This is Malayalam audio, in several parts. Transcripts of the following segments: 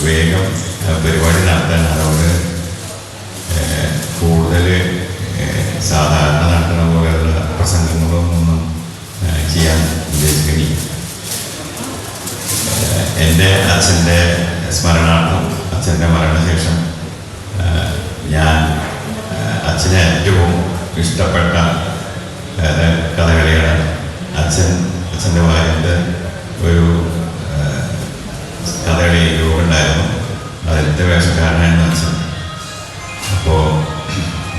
വേഗം പരിപാടി നടത്താൻ, അതുകൊണ്ട് കൂടുതൽ സാധാരണ നടത്തുന്ന പോലെയുള്ള പ്രസംഗങ്ങളൊന്നും ചെയ്യാൻ ഉദ്ദേശിക്കുന്നില്ല. എൻ്റെ അച്ഛൻ്റെ സ്മരണാർത്ഥം, അച്ഛൻ്റെ മരണശേഷം ഞാൻ അച്ഛന് ഏറ്റവും ഇഷ്ടപ്പെട്ട കഥകളിയാണ്. അച്ഛൻ്റെ ഭാര്യൻ്റെ ഒരു കഥകളി രൂപമുണ്ടായിരുന്നു, അതിലത്തെ വേഷക്കാരനായിരുന്നു അച്ഛൻ. അപ്പോൾ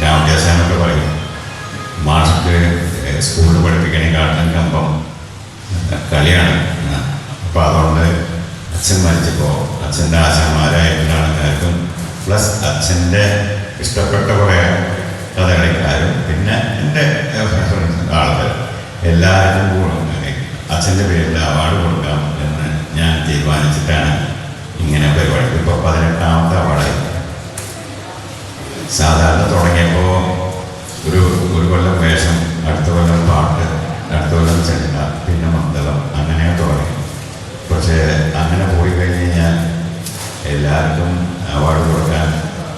രാമകേശാനൊക്കെ പറയും, മാഷക്ക് സ്കൂളിൽ പഠിപ്പിക്കണേക്കാട്ടിലും കമ്പം കളിയാണ്. അപ്പോൾ അതുകൊണ്ട് അച്ഛൻ മരിച്ചപ്പോൾ അച്ഛൻ്റെ ആശാന്മാരായിട്ടുള്ള ആൾക്കാർക്കും പ്ലസ് അച്ഛൻ്റെ ഇഷ്ടപ്പെട്ട കുറേ കഥകളിക്കാരും പിന്നെ എൻ്റെ ആൾക്കാർ എല്ലാവർക്കും അച്ഛൻ്റെ പേരിൽ അവാർഡ് കൊടുക്കാം എന്ന് ഞാൻ തീരുമാനിച്ചിട്ടാണ് ഇങ്ങനെ പരിപാടി. ഇപ്പോൾ 18ാമത്തെ അവാർഡായി. സാധാരണ തുടങ്ങിയപ്പോൾ ഒരു കൊല്ലം വേഷം, അടുത്ത കൊല്ലം പാട്ട്, അടുത്ത കൊല്ലം ചെണ്ട, പിന്നെ മന്ദളം, അങ്ങനെ തുടങ്ങി. പക്ഷേ അങ്ങനെ പോയി കഴിഞ്ഞ് കഴിഞ്ഞാൽ എല്ലാവർക്കും അവാർഡ് കൊടുക്കാൻ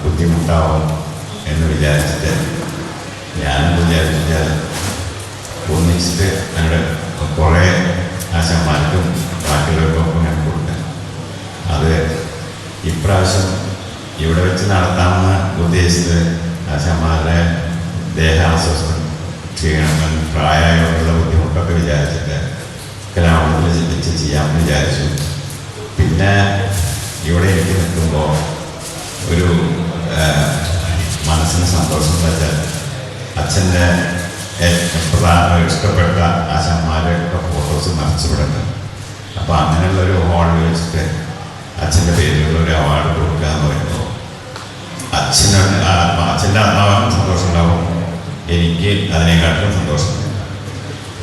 ബുദ്ധിമുട്ടാവും എന്ന് വിചാരിച്ചിട്ട് ഞാനെന്ന് വിചാരിച്ചാൽ ഒന്നിച്ചിട്ട് ഞങ്ങളുടെ കുറേ ആശാന്മാർക്കും ബാക്കിയുള്ളവർക്കൊക്കെ ഞാൻ കൊടുക്കാൻ. അത് ഇപ്രാവശ്യം ഇവിടെ വെച്ച് നടത്താമെന്ന് ഉദ്ദേശിച്ചത് ആശാന്മാരുടെ ദേഹാസ്വസ്ഥം, ക്ഷീണം, പ്രായമായുള്ള ബുദ്ധിമുട്ടൊക്കെ വിചാരിച്ചിട്ട് കലാമണ്ഡലത്തിൽ വെച്ച് ചെയ്യാമെന്ന് വിചാരിച്ചു. പിന്നെ ഇവിടെ എനിക്ക് നിൽക്കുമ്പോൾ ഒരു മനസ്സിന് സന്തോഷം വെച്ചാൽ അച്ഛൻ്റെ ഇഷ്ടപ്പെട്ട ആശാന്മാരുടെയൊക്കെ ഫോട്ടോസ് നിറച്ചുവിടുന്നു. അപ്പോൾ അങ്ങനെയുള്ളൊരു ഹോളിൽ വെച്ചിട്ട് അച്ഛൻ്റെ പേരിലുള്ള ഒരു അവാർഡ് കൊടുക്കുക എന്ന് പറയുമ്പോൾ അച്ഛൻ്റെ ആത്മാവിനും സന്തോഷം ഉണ്ടാവും, എനിക്ക് അതിനെക്കാട്ടിലും സന്തോഷം.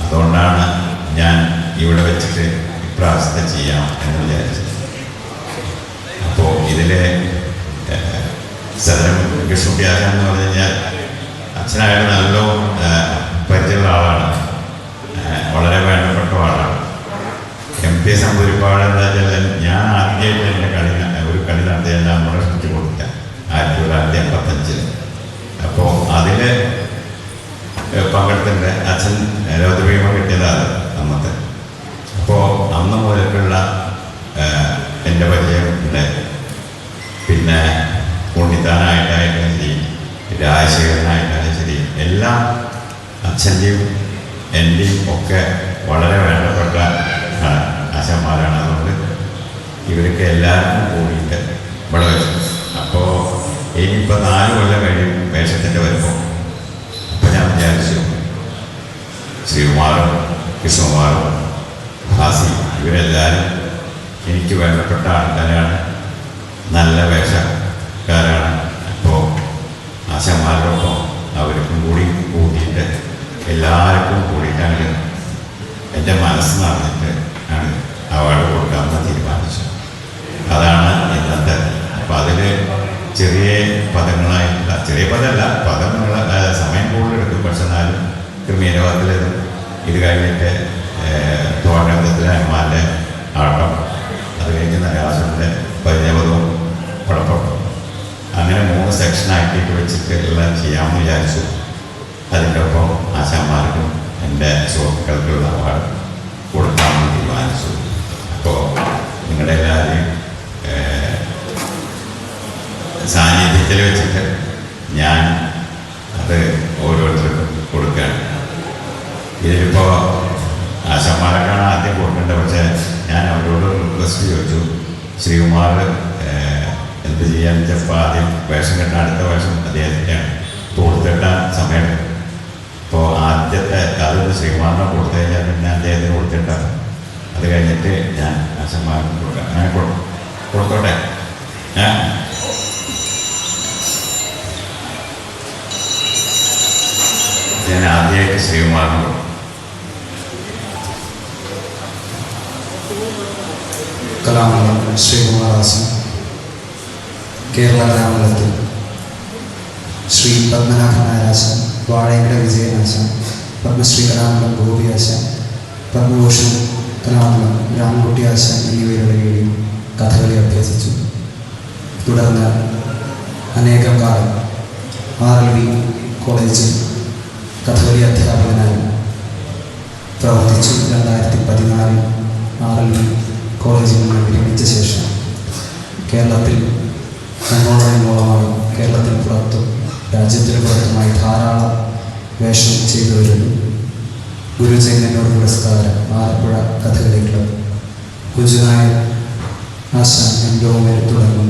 അതുകൊണ്ടാണ് ഞാൻ ഇവിടെ വെച്ചിട്ട് ഇപ്രാവശ്യത്തെ ചെയ്യാം എന്ന് വിചാരിച്ചത്. അപ്പോൾ ഇതിലെ സദരം കൃഷ്ണപ്യാസ എന്ന് പറഞ്ഞു കഴിഞ്ഞാൽ അച്ഛനായിട്ട് നല്ല പരിചയമുള്ള ആളാണ്, വളരെ വേണ്ടപ്പെട്ട ആളാണ്. MP സമ്പൂരിപ്പാട് എന്താ വെച്ചാൽ ഞാൻ ആദ്യമായിട്ട് എൻ്റെ ഒരു കളി നടത്തിയാൽ നമ്മുടെ ക്ഷണിച്ച് കൊടുത്ത 1955. അപ്പോൾ അതിൽ പങ്കെടുത്തിൻ്റെ അച്ഛൻ രൗദ്രഭീമ കിട്ടിയതാണ് അന്നത്തെ. അപ്പോൾ അന്ന് മുതലുള്ള എൻ്റെ പരിചയം ഉണ്ട്. പിന്നെ ഉണ്ണിത്താനായിട്ടായാലും ശരി, രാജശേഖരനായിട്ടായാലും ശരി, എല്ലാം അച്ഛൻ്റെയും എൻ്റെയും ഒക്കെ വളരെ വേണ്ടപ്പെട്ട ആശാന്മാരാണ്. അതുകൊണ്ട് ഇവർക്ക് എല്ലാവർക്കും കൂടിയിട്ട് ഇവിടെ വരും. അപ്പോൾ ഇനിയിപ്പോൾ 4 കൊല്ലം കഴിയും വേഷത്തിൻ്റെ വരുമ്പോൾ. അപ്പോൾ ഞാൻ വിചാരിച്ചു ശ്രീകുമാറും കൃഷ്ണകുമാറും ഹാസി ഇവരെല്ലാവരും എനിക്ക് വേണ്ടപ്പെട്ട ആൾക്കാരാണ്, നല്ല വേഷക്കാരാണ്. അപ്പോൾ ആശാന്മാരോടൊപ്പം അവർക്കും കൂടി കൂട്ടിയിട്ട് എല്ലാവർക്കും കൂടിയിട്ടാണ് എൻ്റെ മനസ്സ് നടന്നിട്ട് ആണ് അവാർഡ് കൊടുക്കാമെന്ന് തീരുമാനിച്ചു. അതാണ് ഇന്നത്തെ. അപ്പം അതിൽ ചെറിയ പദങ്ങളായിട്ടുള്ള, ചെറിയ പദമല്ല, പദങ്ങൾ സമയം കൂടുതലെടുക്കും. പക്ഷെ എന്നാലും ക്രമീരവാദത്തിൽ ഇത് കഴിഞ്ഞിട്ട് തോട്ടത്തിലെ അമ്മാൻ്റെ ആട്ടം, അത് കഴിഞ്ഞ് നരാസൻ്റെ പരിചയപദവും കുഴപ്പം, അങ്ങനെ 3 സെക്ഷനാക്കിയിട്ട് വെച്ചിട്ട് എല്ലാം ചെയ്യാമെന്ന് വിചാരിച്ചു. അതിൻ്റെ ഒപ്പം ആശാന്മാർക്കും എൻ്റെ സുഹൃത്തുക്കൾക്കുള്ള അവാർഡ് കൊടുക്കാമെന്ന് തീരുമാനിച്ചു. അപ്പോൾ നിങ്ങളുടെ എല്ലാവരെയും സാന്നിധ്യത്തിൽ വെച്ചിട്ട് ഞാൻ അത് ഓരോരുത്തർക്കും കൊടുക്കുകയാണ്. ഇതിലിപ്പോൾ ആശാന്മാരൊക്കെയാണ് ആദ്യം കൊടുക്കേണ്ടത്. പക്ഷേ ഞാൻ അവരോട് റിക്വസ്റ്റ് ചോദിച്ചു, ശ്രീകുമാർ എന്ത് ചെയ്യാന്ന് വെച്ചപ്പോൾ ആദ്യം വേഷം കെട്ടാൻ, അടുത്ത വേഷം അദ്ദേഹത്തിൻ്റെയാണ് കൊടുത്തിട്ടാൻ സമയം. അപ്പോൾ ആദ്യത്തെ അതൊന്ന് ശ്രീകുമാറിനെ കൊടുത്തു കഴിഞ്ഞാൽ പിന്നെ അദ്ദേഹത്തിന് കൊടുത്തിട്ടാണ്. അത് കഴിഞ്ഞിട്ട് ഞാൻ ആശാന്മാർക്ക് കൊടുക്കാം. അങ്ങനെ കൊടുത്തോട്ടെ. ഞാൻ ആദ്യമായിട്ട് ശ്രീകുമാറിന് കൊടുക്കും. കലാമണ്ഡലം ശ്രീകുമാരദാസൻ, കേരള കലാമണ്ഡലത്തിൽ ശ്രീ പത്മനാഭൻ നായരാശൻ, വാഴയങ്കര വിജയനാശൻ, പത്മശ്രീ കലാമണ്ഡലം ഗോപിയാശൻ, പത്മഭൂഷൺ കലാമണ്ഡലം രാമൻകുട്ടി ആശാൻ എന്നിവരുടെ കീഴിൽ കഥകളി അഭ്യസിച്ചു. തുടർന്ന് അനേകം കാലം RLV കോളേജിൽ കഥകളി അധ്യാപകനായി പ്രവർത്തിച്ചു. 2014 RLV കോളേജിൽ നിന്ന് വിരമിച്ച ശേഷം കേരളത്തിൽ അങ്ങോളമായി കേരളത്തിന് പുറത്തും രാജ്യത്തിന് പുറത്തുമായി ധാരാളം വേഷം ചെയ്തു വരുന്നു. ഗുരുചൈതന്യ പുരസ്കാരം, ആലപ്പുഴ കഥകളി ക്ലബ്, കുഞ്ചുനായർ ആശാൻ എംഡോമേൽ തുടങ്ങി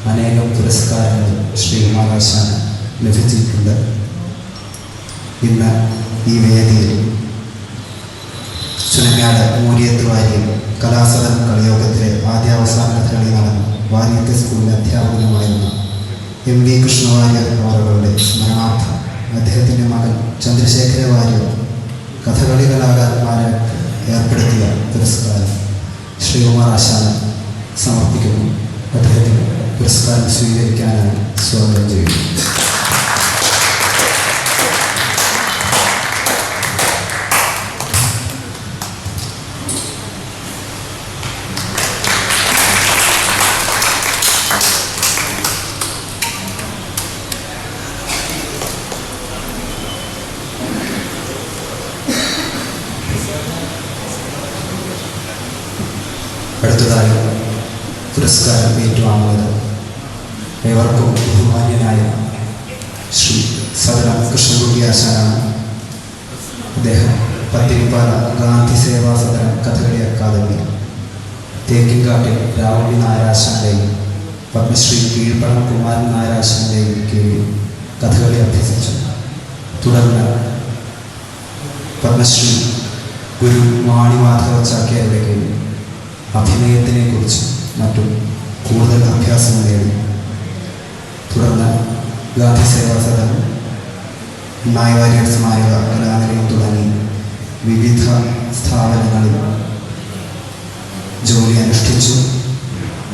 അനേകം പുരസ്കാരങ്ങൾ ശ്രീകുമാരാശാന് ലഭിച്ചിട്ടുണ്ട്. ഇന്ന് ഈ വേദിയിൽ ചുനങ്ങാട് മൂരിയത്ത് വാര്യയിൽ കലാസദനം കളിയോഗത്തിലെ ആദ്യാവസാന കഥകളി നടന്നു വാര്യത്തെ സ്കൂളിലെ അധ്യാപകനുമായിരുന്ന MV കൃഷ്ണവാര്യർ അവരുടെ സ്മരണാർത്ഥം അദ്ദേഹത്തിൻ്റെ മകൻ ചന്ദ്രശേഖര വാര്യർ കഥകളി കലാകാരന്മാരെ ഏർപ്പെടുത്തിയ പുരസ്കാരം ശ്രീകുമാർ ആശാന് സമർപ്പിക്കുന്നു. അദ്ദേഹത്തിന് പുരസ്കാരം സ്വീകരിക്കാനായി സ്വാഗതം ചെയ്യുന്നു. അടുത്തതായി പുരസ്കാരം ഏറ്റുവാങ്ങുന്നത് ഏവർക്കും ബഹുമാന്യനായ ശ്രീ സദനം കൃഷ്ണൻകുട്ടി ആശാനാണ്. അദ്ദേഹം പത്തിരിപ്പാല ഗാന്ധി സേവാ സദനം കഥകളി അക്കാദമി, തേക്കിൻകാട്ടിൽ രാവുണ്ണി നായരാശാൻ്റെയും പത്മശ്രീ കീഴ്പ്പണം കുമാരൻ നായരാശാൻ്റെയും കീഴിൽ കഥകളി അഭ്യസിച്ചു. തുടർന്ന് പത്മശ്രീ ഗുരു മാണിമാധവ ചാക്യാരുടെ കീഴിൽ അഭിനയത്തിനെക്കുറിച്ചും മറ്റും കൂടുതൽ അഭ്യാസം നേടി. തുടർന്ന് ഗാന്ധി സേവാ സദനം, നായവാര്യർ സ്മാരക കലാനിലയം തുടങ്ങി വിവിധ സ്ഥാപനങ്ങളിൽ ജോലി അനുഷ്ഠിച്ചു.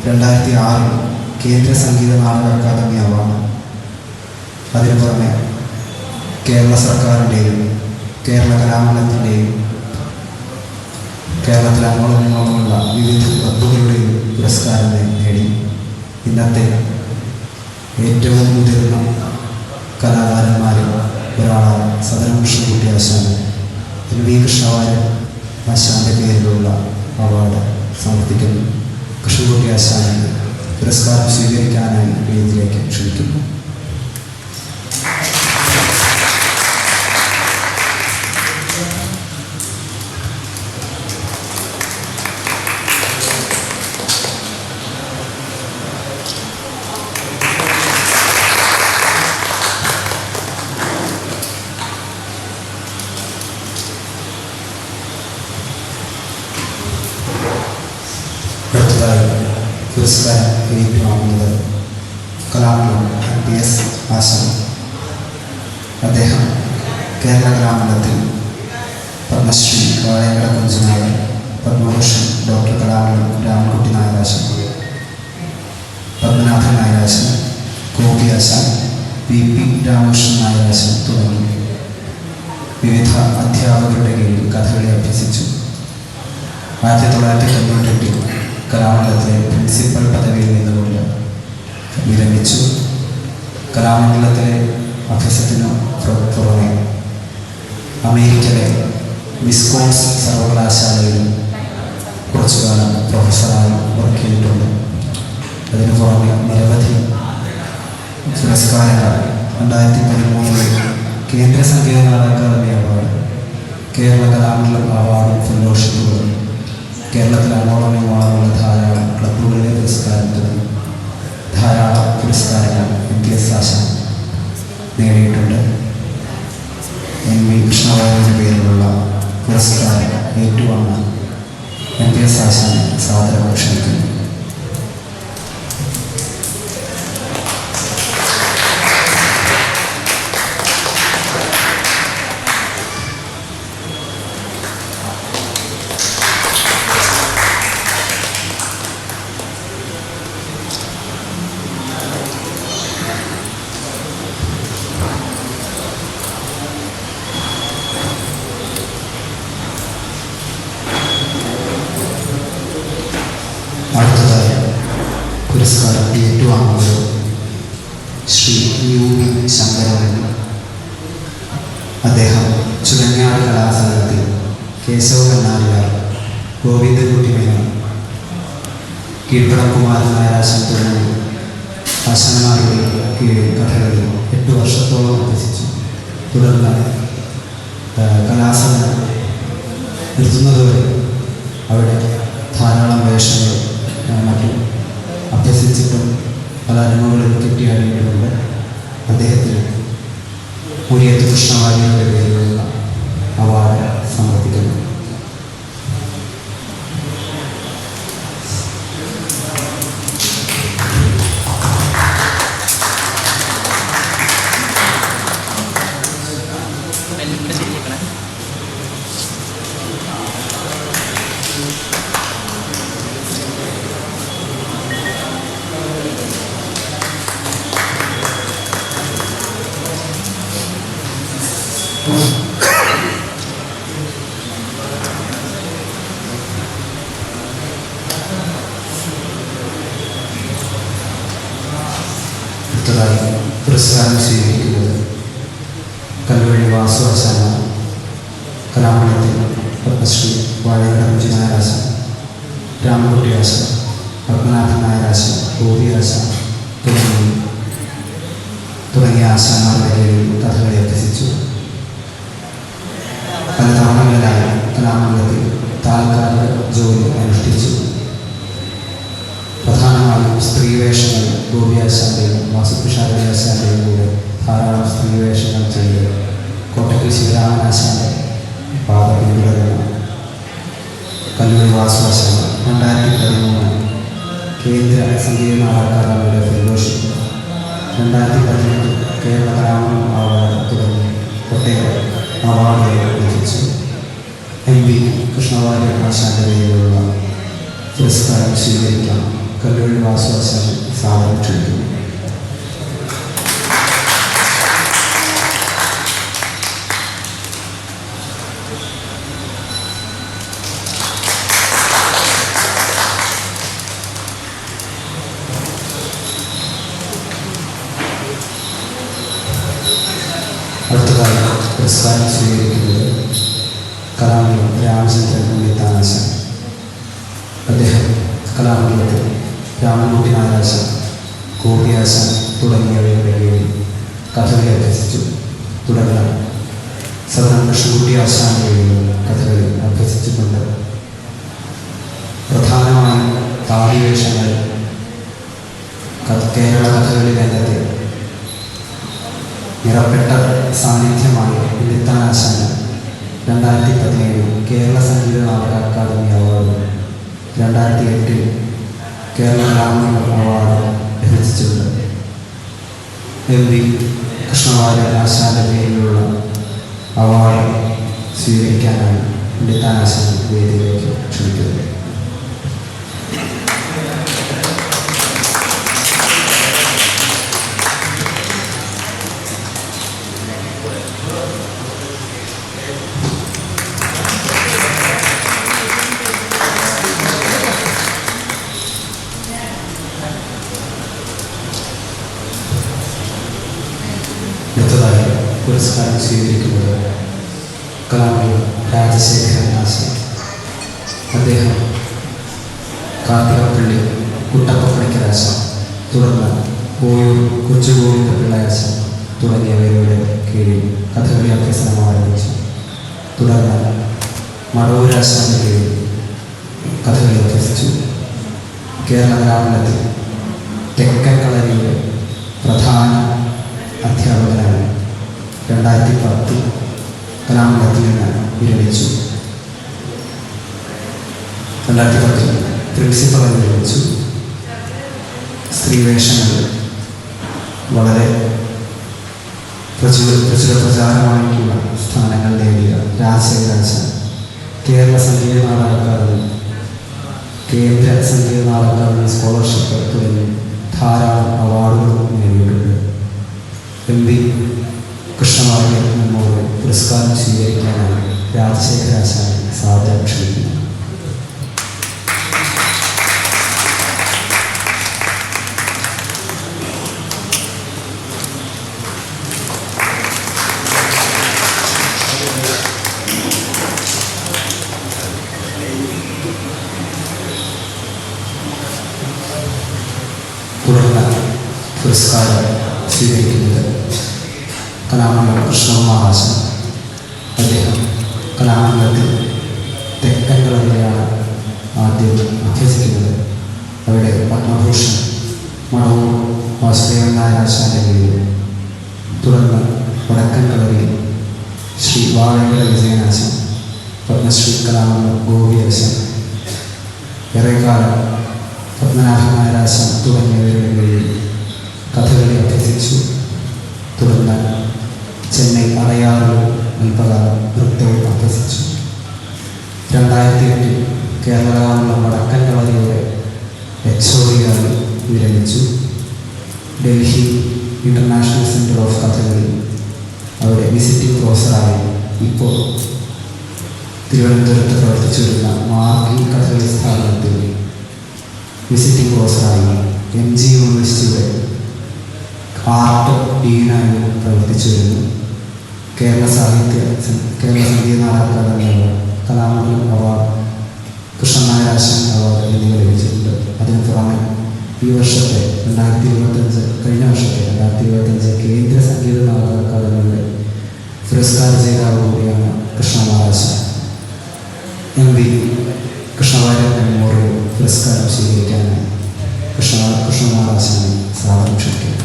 2006 കേന്ദ്ര സംഗീത നാടക അക്കാദമി അവാർഡ്, അതിനു പുറമെ കേരള സർക്കാരിൻ്റെയും കേരള കലാമണ്ഡലത്തിൻ്റെയും കേരളത്തിൽ അങ്ങോളമുള്ള വിവിധ ക്ലബ്ബുകളുടെയും പുരസ്കാരം നേടി. ഇന്നത്തെ ഏറ്റവും മുതിർന്ന കലാകാരന്മാരിൽ ഒരാളാണ് സദനം കൃഷ്ണൻകുട്ടി ആശാന്. MV കൃഷ്ണവാര്യർ ആശാൻ്റെ പേരിലുള്ള അവാർഡ് സമർപ്പിക്കുന്നു. കൃഷ്ണൻകുട്ടി ആശാനെ പുരസ്കാരം സ്വീകരിക്കാനായി വേദിയിലേക്ക് ക്ഷണിക്കുന്നു. അടുത്തതായി പുരസ്കാരം ഏറ്റുവാങ്ങുന്നത് കലാമണ്ഡലം PS ആശാൻ. അദ്ദേഹം കേരള കലാമണ്ഡലത്തിൽ പത്മശ്രീ വാഴയങ്കര കുഞ്ചുനായർ, പത്മഭൂഷൺ ഡോക്ടർ കലാമണ്ഡലം രാമൻകുട്ടി നായരാശൻ, പത്മനാഭൻ നായരാശൻ, കോപി ആശാൻ, PP രാമകൃഷ്ണൻ നായരാശൻ തുടങ്ങി വിവിധ അധ്യാപകരുടെ കീഴിൽ കഥകളി അഭ്യസിച്ചു. 1998 കലാമണ്ഡലത്തിലെ പ്രിൻസിപ്പൽ പദവിയിൽ നിന്നുകൊണ്ട് വിരമിച്ചു. കലാമണ്ഡലത്തിലെ അഭ്യാസത്തിനു പുറമെ അമേരിക്കയിലെ വിസ്കോൺസ് സർവകലാശാലയിലും കുറച്ചുകാലം പ്രൊഫസറായി വർക്ക് ചെയ്തിട്ടുണ്ട്. അതിനു പുറമെ നിരവധി പുരസ്കാരങ്ങൾ 2013 കേന്ദ്ര സംഗീത നാടക അക്കാദമി അവാർഡ്, കേരള കലാമണ്ഡലം അവാർഡും ഫെലോഷിപ്പുകളും, കേരളത്തിൽ അങ്ങോളമുള്ള ധാരാളം ക്ലബ്ബുകളിലെ പുരസ്കാരം തുടങ്ങി ധാരാളം പുരസ്കാരങ്ങൾ MPS ആശാൻ നേടിയിട്ടുണ്ട്. MV കൃഷ്ണവാര്യരുടെ പേരിലുള്ള പുരസ്കാരം ഏറ്റുവാങ്ങാൻ MPS ആശാനെ സാദരം ക്ഷണിക്കുന്നു. പുരസ്കാരം ഏറ്റുവാങ്ങുന്നത് ശ്രീ യു വി ശങ്കരൻ. അദ്ദേഹം ചുരങ്ങാട് കലാസംഘത്തിൽ കേശവ കണ്ണാടിയാർ, ഗോവിന്ദൻകുട്ടി മേനോൻ, കീഴ്പ്പടം കുമാരൻ നായരാശൻ തുടങ്ങി ആശാന്മാരുടെ കീഴിൽ കഥകളിൽ 8 വർഷത്തോളം അഭ്യസിച്ചു. തുടർന്ന് കലാസംഘം നിർത്തുന്നതുവരെ അവിടെ ധാരാളം വേഷങ്ങൾ മറ്റും അഭ്യസിച്ചിട്ടും പല അനുഭവങ്ങളിൽ കിട്ടിയാടിയിട്ടുമുണ്ട്. അദ്ദേഹത്തിന് മുരിയത്ത് കൃഷ്ണവാര്യരുടെ പേരിലുള്ള അവാർഡ് സമർപ്പിക്കുന്നു. അടുത്തതായി പുരസ്കാരം സ്വീകരിക്കുന്നത് കല്ലുവഴി വാസു ആശാന, കലാമണ്ഡലത്തിൽ പത്മശ്രീ വാഴകടം നായരാശൻ, രാമൻകുട്ടി ആശാൻ, പത്മനാഭൻ നായരാശൻ, ഗോപി ആശാൻ തുടങ്ങിയ ആശാന്മാരുടെ കീഴിൽ കഥകളി അഭ്യസിച്ചു. പല തവണകളിലായി കലാമണ്ഡലത്തിൽ താൽക്കാലിക ജോലി അനുഷ്ഠിച്ചു. പ്രധാനമായും സ്ത്രീവേഷങ്ങൾ ഗോപിയാശാന്റെയും വാസുപിഷാരടിയാശാന്റെയും കൂടെ ധാരാളം സ്ത്രീവേഷങ്ങൾ ചെയ്ത് കോട്ടയ്ക്കൽ ശിവരാമനാശാന്റെ പാത പിന്തുടരുന്ന കല്ലൂരി വാസുവാശാൻ 2013 കേന്ദ്ര സംഗീത നാടക അക്കാദമിയുടെ ഫെലോഷിപ്പ്, 2018 കേരള കലാമണ്ഡലം അവാർഡ് തുടങ്ങി ഒട്ടേറെ അവാർഡുകൾ ലഭിച്ചു. MV കൃഷ്ണവാര്യർ ആശാന്റെ പേരിലുള്ള പുരസ്കാരം സ്വീകരിക്കാൻ കല്ലൂരി വാസുവാശാൻ സാധനം ക്ഷണിക്കുന്നു. അടുത്തതായി പുരസ്കാരം സ്വീകരിക്കുന്നത് കലാമണ്ഡലം രാമചന്ദ്രൻ ഉണ്ണിത്താനാശാൻ. അദ്ദേഹം കലാമണ്ഡലത്തിൽ രാമൻകുട്ടി നായരാശാൻ, ഗോപിയാശാൻ തുടങ്ങിയവയുടെ കീഴിൽ കഥകളി അഭ്യസിച്ചു. തുടർന്ന് സദനം കൃഷ്ണൻകുട്ടി ആശാന്റെ കീഴിൽ കഥകളി അഭ്യസിച്ചിട്ടുണ്ട്. പ്രധാനമായും താടിവേഷങ്ങൾ കേരള കഥകളി രംഗത്തെ നിറപ്പെട്ട സാന്നിധ്യമായി ഉണ്ണിത്താനാശാന് 2017 കേരള സംഗീത നാടക അക്കാദമി അവാർഡ്, 2008 കേരള കലാമണ്ഡലം അവാർഡ് ലഭിച്ചിട്ടുണ്ട്. MV കൃഷ്ണവാര്യർ ആശാന്റെ പേരിലുള്ള അവാർഡ് സ്വീകരിക്കാനായി ഉണ്ണിത്താനാശാൻ വേദിയിലേക്ക് ക്ഷണിക്കുന്നത്. അടുത്തതായി പുരസ്കാരം സ്വീകരിക്കുന്നത് കലാമണ്ഡലം രാജശേഖരൻ ആശാൻ. അദ്ദേഹം കാർത്തികപ്പള്ളി കുട്ടപ്പപ്പണിക്കർ ആശാൻ, തുടർന്ന് കോയൂർ കൊച്ചുഗോവിന്ദ പിള്ള ആശാൻ തുടങ്ങിയവരുടെ കീഴിൽ കഥകളി അഭ്യസനം ആരംഭിച്ചു. തുടർന്ന് മടവൂരാശാന്റെ കീഴിൽ കഥകളി അഭ്യസിച്ചു. കേരള കലാമണ്ഡലത്തിൽ തെക്കൻ കളരിയുടെ പ്രധാന അധ്യാപകനായി 2010 കലാമണ്ഡലത്തിൽ നിന്ന് വിരമിച്ചു. 2010 പ്രിൻസിപ്പളായി വിരമിച്ചു. സ്ത്രീവേഷങ്ങൾ വളരെ പ്രചാരമായിട്ടുള്ള സ്ഥാനങ്ങൾ നേടിയ രാജശേഖരാശാൻ കേരള സംഗീത നാടക അക്കാദമി, കേന്ദ്ര സംഗീത നാടക അക്കാദമി സ്കോളർഷിപ്പ് തുടങ്ങി ധാരാളം അവാർഡുകളും നേടിയിട്ടുണ്ട്. MV കൃഷ്ണവാര്യർ മെമ്മോറിയൽ പുരസ്കാരം സ്വീകരിക്കാനായി രാജശേഖരാശാൻ സാദരം ക്ഷണിക്കുന്നു. തുടർന്ന് പുരസ്കാരം സ്വീകരിക്കുന്നത് കലാമണ്ഡലം കൃഷ്ണകുമാർ ആശാൻ. അദ്ദേഹം കലാമണ്ഡലത്തിൽ തെക്കൻ കളരിയിലാണ് ആദ്യം അഭ്യസിക്കുന്നത്. അവിടെ പത്മഭൂഷൺ മടവൂർ വാസുദേവൻ നായർ ആശാന്റെ കീഴിൽ, തുടർന്ന് വടക്കൻ കളരിയിൽ ശ്രീ വാഴങ്കര വിജയനാശൻ, പത്മശ്രീ കലാമണ്ഡലം ഗോപി ആശാൻ, ഏറെക്കാലം പത്മനാഭൻ നായർ ആശാൻ തുടങ്ങിയവരുടെ കീഴിൽ കഥകളി അഭ്യസിച്ചു. തുടർന്ന് ചെന്നൈ അടയാറിൽ അല്പകാലം നൃത്തവും അഭ്യസിച്ചു. 2008 കേരള വടക്കൻ കളരിയുടെ HOD വിരമിച്ചു. Delhi international centre of Kathakali അവിടെ വിസിറ്റിംഗ് പ്രൊഫസറായി ഇപ്പോൾ തിരുവനന്തപുരത്ത് പ്രവർത്തിച്ചു വരുന്ന മാർഗി കഥകളി സ്ഥാപനത്തിൽ വിസിറ്റിംഗ് പ്രൊഫസറായി MG യൂണിവേഴ്സിറ്റിയുടെ ആർട്ട് ഡീനായി പ്രവർത്തിച്ചു വരുന്നു. Kerala Sangeetha Nataka Akademi award, Kalamandalam award, Krishnan Nair Asan award എന്നിവ ലഭിച്ചിട്ടുണ്ട്. അതിന് പുറമെ ഈ വർഷത്തെ 2025 കഴിഞ്ഞ വർഷത്തെ 2025 കേന്ദ്ര സംഗീത നാടക അക്കാദമിയുടെ പുരസ്കാര ജേതാവ് കൂടിയാണ് കൃഷ്ണകുമാർ ആശാൻ. MV കൃഷ്ണവാര്യർ മെമ്മോറിയൽ പുരസ്കാരം സ്വീകരിക്കാനായി കൃഷ്ണകുമാർ ആശാനെ സാദരം ക്ഷണിക്കുന്നു.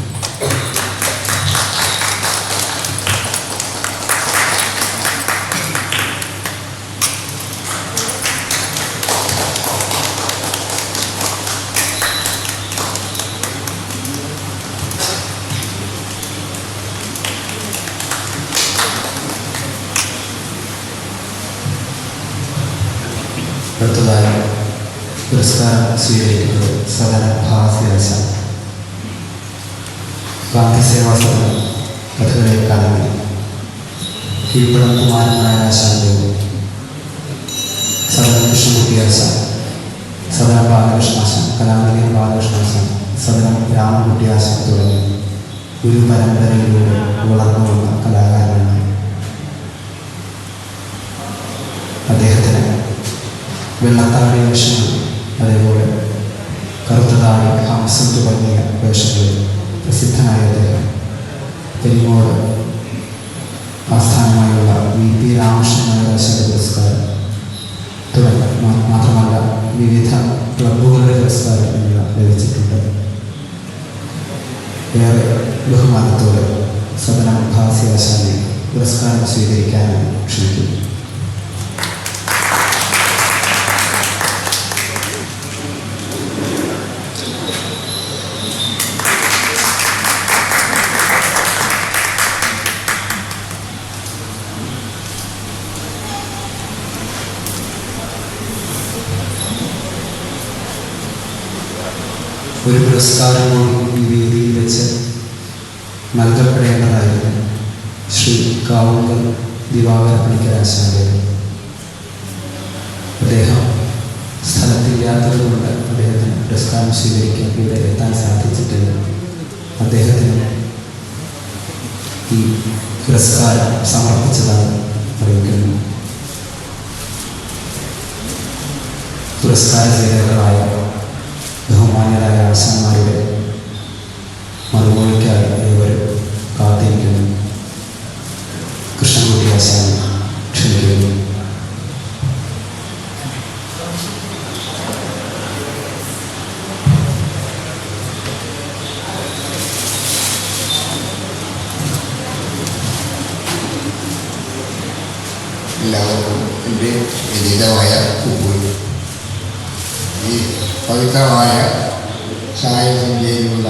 അടുത്തതായി പുരസ്കാരം സ്വീകരിക്കുന്നത് സദന ഭാസ്യരസം ഗാന്ധി സേവാ സദനം കഥകളി അക്കാദമി കീഴ്പ്പടം കുമാരൻ നായർ ആശാന്റെ സദനം കൃഷ്ണകുട്ടി ആശാൻ, സദനം ബാലകൃഷ്ണ ആശാൻ, കലാമണ്ഡലം ബാലകൃഷ്ണ ആശാൻ, സദനം രാമൻകുട്ടി ആശാൻ തുടങ്ങി ഒരു പരമ്പരയിലൂടെ വളർന്നു വന്ന കലാകാരനാണ്. അദ്ദേഹത്തിന് വെള്ളത്താടി വേഷങ്ങൾ, അതേപോലെ കറുത്തതാടി, ഹംസം തുടങ്ങിയ വേഷങ്ങളിൽ പ്രസിദ്ധനായ അദ്ദേഹം പെരിങ്ങോട് ആസ്ഥാനമായുള്ള VP രാമകൃഷ്ണൻ നായർ ആശാന്റെ പുരസ്കാരം മാത്രമല്ല വിവിധ ക്ലബ്ബുകളുടെ പുരസ്കാരം എന്നിവ ലഭിച്ചിട്ടുണ്ട്. ഏറെ ബഹുമാനത്തോടെ സദനം ഭാസ്യ ആശാനെ പുരസ്കാരം സ്വീകരിക്കാനായി ക്ഷണിക്കുന്നു. ഒരു പുരസ്കാരം കൂടി ഈ വേദിയിൽ വെച്ച് നൽകപ്പെടേണ്ടതായിരുന്നു ശ്രീ കാവുങ്കൽ ദിവാകര പണിക്കരാശാന്റെ. അദ്ദേഹം സ്ഥലത്തില്ലാത്തത് കൊണ്ട് അദ്ദേഹത്തിന് പുരസ്കാരം സ്വീകരിക്കാൻ ഇവിടെ എത്താൻ സാധിച്ചിട്ടില്ല. അദ്ദേഹത്തിന് ഈ പുരസ്കാരം സമർപ്പിച്ചതാണ് അറിയിക്കുന്നു. പുരസ്കാര ജേതാക്കളായ ബഹുമാന്യരായ ആശാന്മാരുടെ മറുപടിക്കായി ഏവരും കാത്തിരിക്കുന്നു. കൃഷ്ണൻകുട്ടി ആശാൻ ക്ഷണിക്കുന്നു. എല്ലാവർക്കും എൻ്റെ വിനീതമായ പൂവ്. ഈ പവിത്രമായ സായസന്ധ്യയിലുള്ള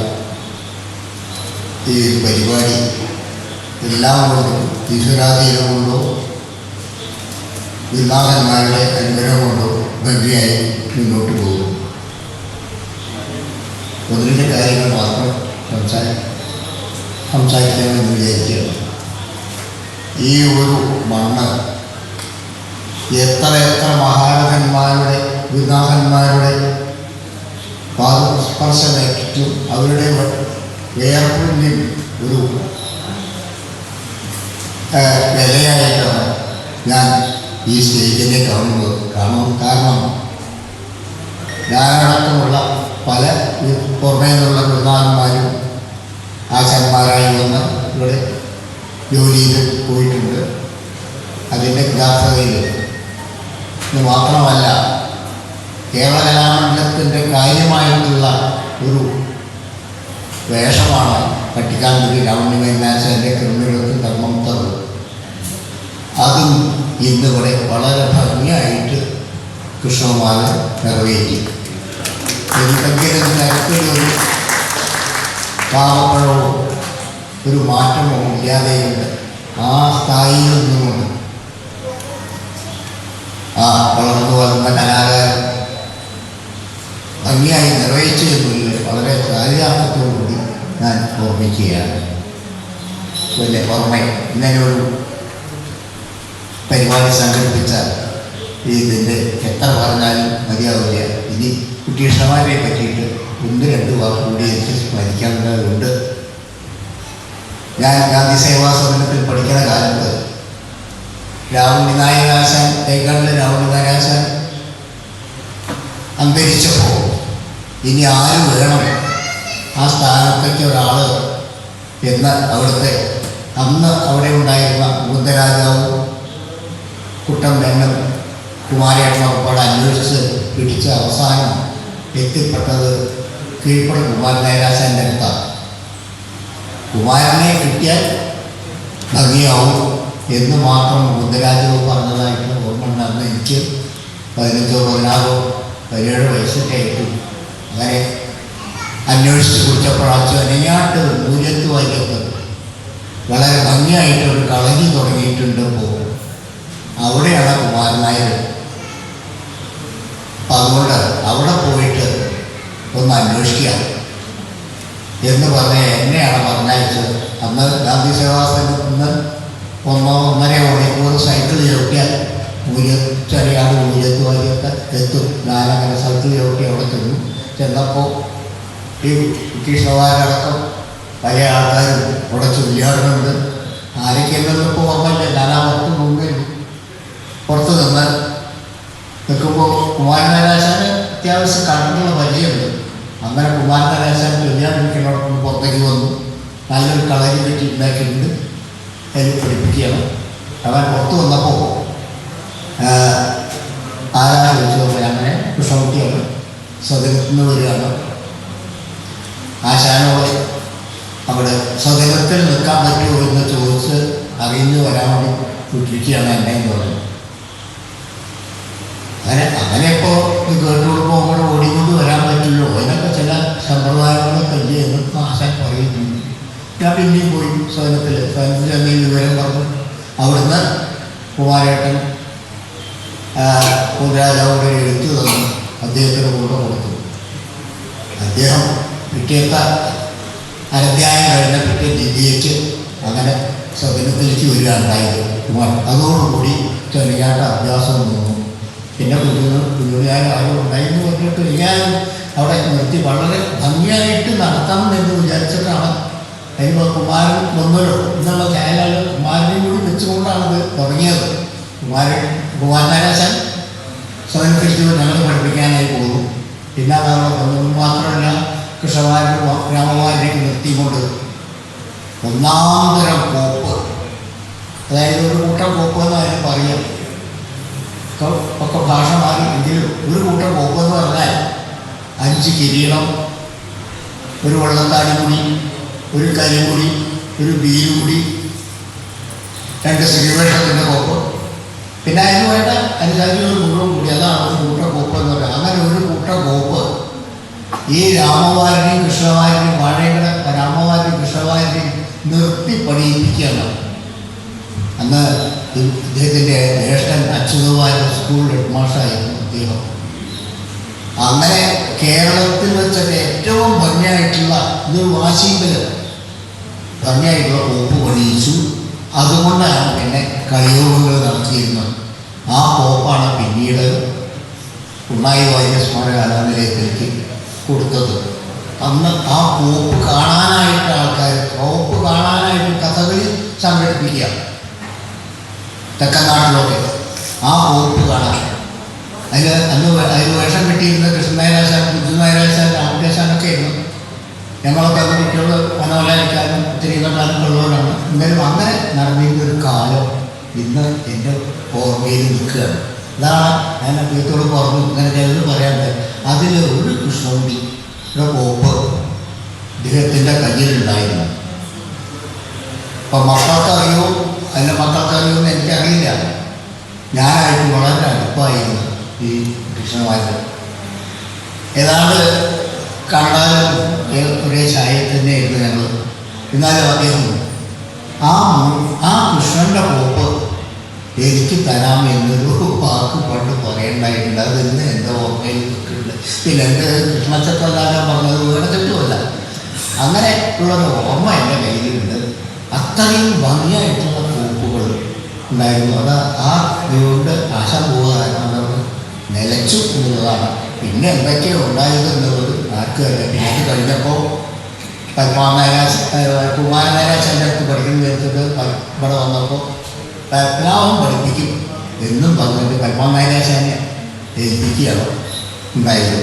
ഈ ഒരു പരിപാടി എല്ലാം കൊണ്ടും ഈശ്വരാധീനം കൊണ്ടോ വിവാഹന്മാരുടെ അനുഗ്രഹം കൊണ്ടോ ഭംഗിയായി മുന്നോട്ട് പോകും. ഒന്നിൻ്റെ കാര്യങ്ങൾ മാത്രം സംസാരിക്കാമെന്ന് വിചാരിക്കുകയാണ്. ഈ ഒരു മണ്ണ് എത്ര മഹാരഥന്മാരുടെ വിനാഥന്മാരുടെ പാദസ്പർശമേറ്റും അവരുടെ വേർപ്പിൻ്റെയും ഒരു വിലയായിട്ടാണ് ഞാൻ ഈ സ്റ്റേജിനെ കാണുന്നത്. കാരണം ഞാനടക്കമുള്ള പല പുറമേ നിന്നുള്ള ഗുരുനാഥന്മാരും ആശാന്മാരായി വന്ന് ഇവിടെ ജോലി ചെയ്ത് പോയിട്ടുണ്ട്. അതിൻ്റെ ഗ്രാഹ്യതയിൽ ഇത് മാത്രമല്ല, കേരള കലാമണ്ഡലത്തിൻ്റെ കാര്യമായിട്ടുള്ള ഒരു വേഷമാണ് പട്ടിക്കാമ്പുരി രാവണി മേനാശാൻ്റെ ക്രിമിനലും ധർമ്മം തന്നു. അതും ഇന്നിവിടെ വളരെ ഭംഗിയായിട്ട് കൃഷ്ണകുമാരൻ നിറവേറ്റി. എന്തെങ്കിലും തരത്തിലൊരു പാവപ്പഴമോ ഒരു മാറ്റമോ ഇല്ലാതെയുണ്ട് ആ സ്ഥായിയിൽ നിന്നുകൊണ്ട് ആ വളർന്നു വരുന്ന കലാകാരൻ ഭംഗിയായി നിറവേച്ചു എന്നില്ല വളരെ ചാരിതാർത്ഥത്തോടുകൂടി ഞാൻ ഓർമ്മിക്കുകയാണ്. വലിയ ഓർമ്മ ഇങ്ങനെ ഒരു പരിപാടി സംഘടിപ്പിച്ച ഇതിൻ്റെ എത്ര പറഞ്ഞാലും മതിയാവില്ല. ഇനി കുട്ടികൃഷ്ണന്മാരെ പറ്റിയിട്ട് 1-2 വാക്ക് കൂടി എനിക്ക് സ്മരിക്കേണ്ടതുണ്ട്. ഞാൻ ഗാന്ധി സേവാ സദനത്തിൽ പഠിക്കുന്ന കാലത്ത് രാവുണ്ണി നായകാശാൻ തേക്കാടിലെ രാവുണ്ണി നായകാശാൻ അന്തരിച്ചപ്പോൾ ഇനി ആര് വേണം ആ സ്ഥാനത്തേക്ക് ഒരാൾ എന്ന് അവിടുത്തെ അന്ന് അവിടെ ഉണ്ടായിരുന്ന മുകുന്ദരാജാവും കുട്ടമ്പെണ്ണും കുമാരേട്ടനൊക്കെ അന്വേഷിച്ച് പിടിച്ച് അവസാനം എത്തിപ്പെട്ടത് കീഴ്പ്പടി കുമാരൻ നായരാശാൻ്റെ അടുത്താണ്. കുമാരനെ കിട്ടിയാൽ ഭംഗിയാവും എന്ന് മാത്രം മുകുന്ദരാജാവ് പറഞ്ഞതായിട്ട് ഓർമ്മ ഉണ്ടായിരുന്നു. എനിക്ക് 15, 16, 17 വയസ്സൊക്കെ ആയിട്ടു. അങ്ങനെ അന്വേഷിച്ച് കുറിച്ചപ്പോഴാച്ചു അനങ്ങാട്ട് മൂല്യത്ത് വായിക്കത്ത് വളരെ ഭംഗിയായിട്ട് ഒരു കളരി തുടങ്ങിയിട്ടുണ്ട്. പോകും അവിടെയാണ് കുമാരൻ നായർ. അപ്പം അതുകൊണ്ട് അവിടെ പോയിട്ട് ഒന്ന് അന്വേഷിക്കുക എന്ന് പറഞ്ഞ് എന്നെയാണ് പറഞ്ഞയച്ചത്. അന്ന് ഗാന്ധി സേവാസനത്തിൽ നിന്ന് 1-1.5 മണിക്കൂർ സൈക്കിൾ ചവിട്ടിയാൽ ചെറിയാട് മൂല്യത്ത് വരെയൊക്കെ എത്തും. ഞാനങ്ങനെ സൈക്കിൾ ചവിട്ടി അവിടെ ചെന്നപ്പോൾ ഈ ബ്രിട്ടീഷുകാരടക്കം പല ആൾക്കാരും അവിടെ ചൊല്ലിയാടുന്നുണ്ട്. ആരൊക്കെയെന്നൊന്നും ഇപ്പോൾ ഓർമ്മയില്ല. ഞാൻ ആ പുറത്ത് നിന്ന് നിൽക്കുമ്പോൾ കുമാരൻ നായരാശാന് അത്യാവശ്യം കണ്ണുള്ള പരിചയമുണ്ട്. അങ്ങനെ കുമാരൻ നായരാശാൻ ചൊല്ലിയാണ്ടിരിക്കുന്നതോടൊപ്പം പുറത്തേക്ക് വന്നു. നല്ലൊരു കളരി പറ്റി ഉണ്ടാക്കിയിട്ടുണ്ട്. അതിൽ പഠിപ്പിക്കുകയാണ്. അവൻ പുറത്ത് വന്നപ്പോൾ ആരാണ് ചോദിച്ചപ്പോൾ അങ്ങനെ കൃഷ്ണകുട്ടിയാണ് സദനത്തിൽ നിന്ന് വരികയാണ്. ആശാനോട് അവിടെ സദനത്തിൽ നിൽക്കാൻ പറ്റുമോ എന്ന് ചോദിച്ച് അറിഞ്ഞു വരാൻ വേണ്ടി വിട്ടിരിക്കുകയാണ് എന്നെ എന്ന് പറഞ്ഞു. അങ്ങനെ ഇപ്പോൾ ഇത് കേട്ടുകൊടുക്കുമ്പോൾ അങ്ങോട്ട് ഓടിക്കൊണ്ട് വരാൻ പറ്റുള്ളൂ. അതിനൊക്കെ ചില സമ്പ്രദായങ്ങളൊക്കെ ഇല്ലേ എന്ന് ആശാൻ പറയുന്നുണ്ട്. ഞാൻ പിന്നെയും പോയി സദനത്തിൽ എന്തെങ്കിലും വിവരം പറഞ്ഞു. അവിടുന്ന് കുമാരേട്ടൻ രാജാവുടെ എഴുത്ത് തന്നു. അദ്ദേഹത്തിന് കൊണ്ട് കൊടുത്തു. അദ്ദേഹം പിറ്റേത്ത അനധ്യായം കഴിഞ്ഞ പിറ്റേ ജില്ലയ്ക്ക് അങ്ങനെ സദനത്തിലേക്ക് വരികയുണ്ടായത് കുമാരൻ. അതോടുകൂടി ചെറിയാട്ട അഭ്യാസം നിന്നു. പിന്നെ കുഞ്ഞുകുഞ്ഞായ ആരും ഉണ്ടായിരുന്നു പറഞ്ഞിട്ട് ഞാൻ അവിടെ നിർത്തി വളരെ ഭംഗിയായിട്ട് നടത്തണം എന്ന് വിചാരിച്ചിട്ടാണ്. അതിന് കുമാരൻ വന്നല്ലോ എന്നുള്ള ചായലാൽ കുമാരനെയും കൂടി വെച്ചുകൊണ്ടാണത് തുടങ്ങിയത്. കുമാരൻ നായരാശാൻ സദനത്തിലേക്ക് ഞങ്ങൾ പഠിപ്പിക്കാനായി പോകും. പിന്നെ അതവിടെ വന്നത് മാത്രമല്ല, കൃഷ്ണകുമാരനും രാമകുമാരനെയും നിർത്തിക്കൊണ്ട് ഒന്നാന്തരം കോപ്പ്, അതായത് ഒരു കൂട്ടം കോപ്പ് എന്ന് അതിന് പറയാം. ഒക്കെ ഭാഷ മാറി എങ്കിലും ഒരു കൂട്ടം കോപ്പ് എന്ന് പറഞ്ഞാൽ 5 കിരീടം, ഒരു വെള്ളത്താടിമുടി, ഒരു കരിമുടി, ഒരു ബീരുമുടി, 2 ശ്രീവേഷത്തിൻ്റെ കോപ്പ്, പിന്നെ അതിന് വേണ്ട അനുസരിച്ച് ഒരു മുഴുവൻ കൂടി. അതാണ് ഒരു കൂട്ട കോപ്പ് എന്ന് പറയുന്നത്. അങ്ങനെ ഒരു കൂട്ട കോപ്പ് ഈ രാമകുമാരനെയും കൃഷ്ണകുമാരനെയും വാഴയുടെ രാമകുമാരനെയും കൃഷ്ണകുമാരനെയും നിർത്തി പഠിപ്പിക്കുകയാണ്. അന്ന് ഇദ്ദേഹത്തിൻ്റെ ജ്യേഷ്ഠൻ അച്യുതകുമാരൻ സ്കൂൾ ഹെഡ് മാസ്റ്ററായിരുന്നു അദ്ദേഹം. അങ്ങനെ കേരളത്തിൽ വെച്ചൊക്കെ ഏറ്റവും ഭംഗിയായിട്ടുള്ള ഇതൊരു വാശിയിൽ ഭംഗിയായിട്ടുള്ള കോപ്പ് പണിയിച്ചു. അതുകൊണ്ടാണ് പിന്നെ കളിയോഗങ്ങൾ നടത്തിയിരുന്നത്. ആ കോപ്പാണ് പിന്നീട് ഉണ്ണായി വായിക സ്മാരക കലാനിലയത്തിലേക്ക് കൊടുത്തത്. അന്ന് ആ കോപ്പ് കാണാനായിട്ട് ആൾക്കാർ കോപ്പ് കാണാനായിട്ട് കഥകളി സംഘടിപ്പിക്കുക തെക്കനാട്ടിലൊക്കെ ആ കോപ്പ് കാണാൻ. അതിൽ വേഷം കിട്ടിയിരുന്ന കൃഷ്ണനായരാശാൻ, കുഞ്ചുനായരാശാൻ, നാരായണാശാനൊക്കെ ആയിരുന്നു. ഞങ്ങളൊക്കെ അന്ന് കുട്ടികൾ മനോഹരിക്കാനും ഒത്തിരി കാലം ഉള്ളവരാണ്. എന്നാലും അങ്ങനെ നടന്നിരുന്ന ഒരു കാലം ഇന്ന് എൻ്റെ ഓർമ്മയിൽ നിൽക്കുകയാണ്. അതാണ് ഞാൻ അദ്ദേഹത്തോട് പറഞ്ഞു, ഇങ്ങനെ ചിലത് പറയാനുണ്ട്. അതിൽ ഒരു കൃഷ്ണകുട്ടിയുടെ കോപ്പ് ഇദ്ദേഹത്തിൻ്റെ കയ്യിലുണ്ടായിരുന്നു. അപ്പം മക്കൾക്കറിയോ അല്ല മക്കൾക്കറിയോ എന്ന് എനിക്കറിയില്ല. ഞാനായിട്ട് വളരെ അടുപ്പമായിരുന്നു ഈ കൃഷ്ണകുമാരൻ. ഏതാണ്ട് കണ്ടാലും ഒരേ ചായയിൽ തന്നെയായിരുന്നു ഞങ്ങൾ. എന്നാലും അദ്ദേഹം ആ കൃഷ്ണൻ്റെ കോപ്പ് എനിക്ക് തരാമെന്നൊരു വാക്ക് പണ്ട് പറയണ്ടായിട്ടുണ്ട്. അതിന്ന് എൻ്റെ ഓർമ്മയിൽ നിൽക്കുന്നുണ്ട്. പിന്നെ എൻ്റെ കൃഷ്ണച്ചക്കല്ലാതെ പറഞ്ഞത് വേറെ തെറ്റുമല്ല. അങ്ങനെ ഉള്ളൊരു ഓർമ്മ എൻ്റെ കയ്യിലുണ്ട്. അത്രയും ഭംഗിയായിട്ടുള്ള കോപ്പുകൾ ഉണ്ടായിരുന്നു. അത് ആ ഇതുകൊണ്ട് ആശ പോകാൻ നിലച്ചു എന്നുള്ളതാണ്. പിന്നെ എന്തൊക്കെയോ ഉണ്ടായത് എന്നുള്ളത് ആർക്കല്ല. പിന്നെ അത് കഴിഞ്ഞപ്പോൾ കുമാരനാരാശൻ്റെ അടുത്ത് പഠിക്കുന്ന നേരത്തത് ഇവിടെ വന്നപ്പോൾ പത്മനാഭം പഠിപ്പിക്കും എന്നും പറഞ്ഞിട്ട് പത്മനാരാശാനെ ഏൽപ്പിക്കുകയാണ് ഉണ്ടായത്.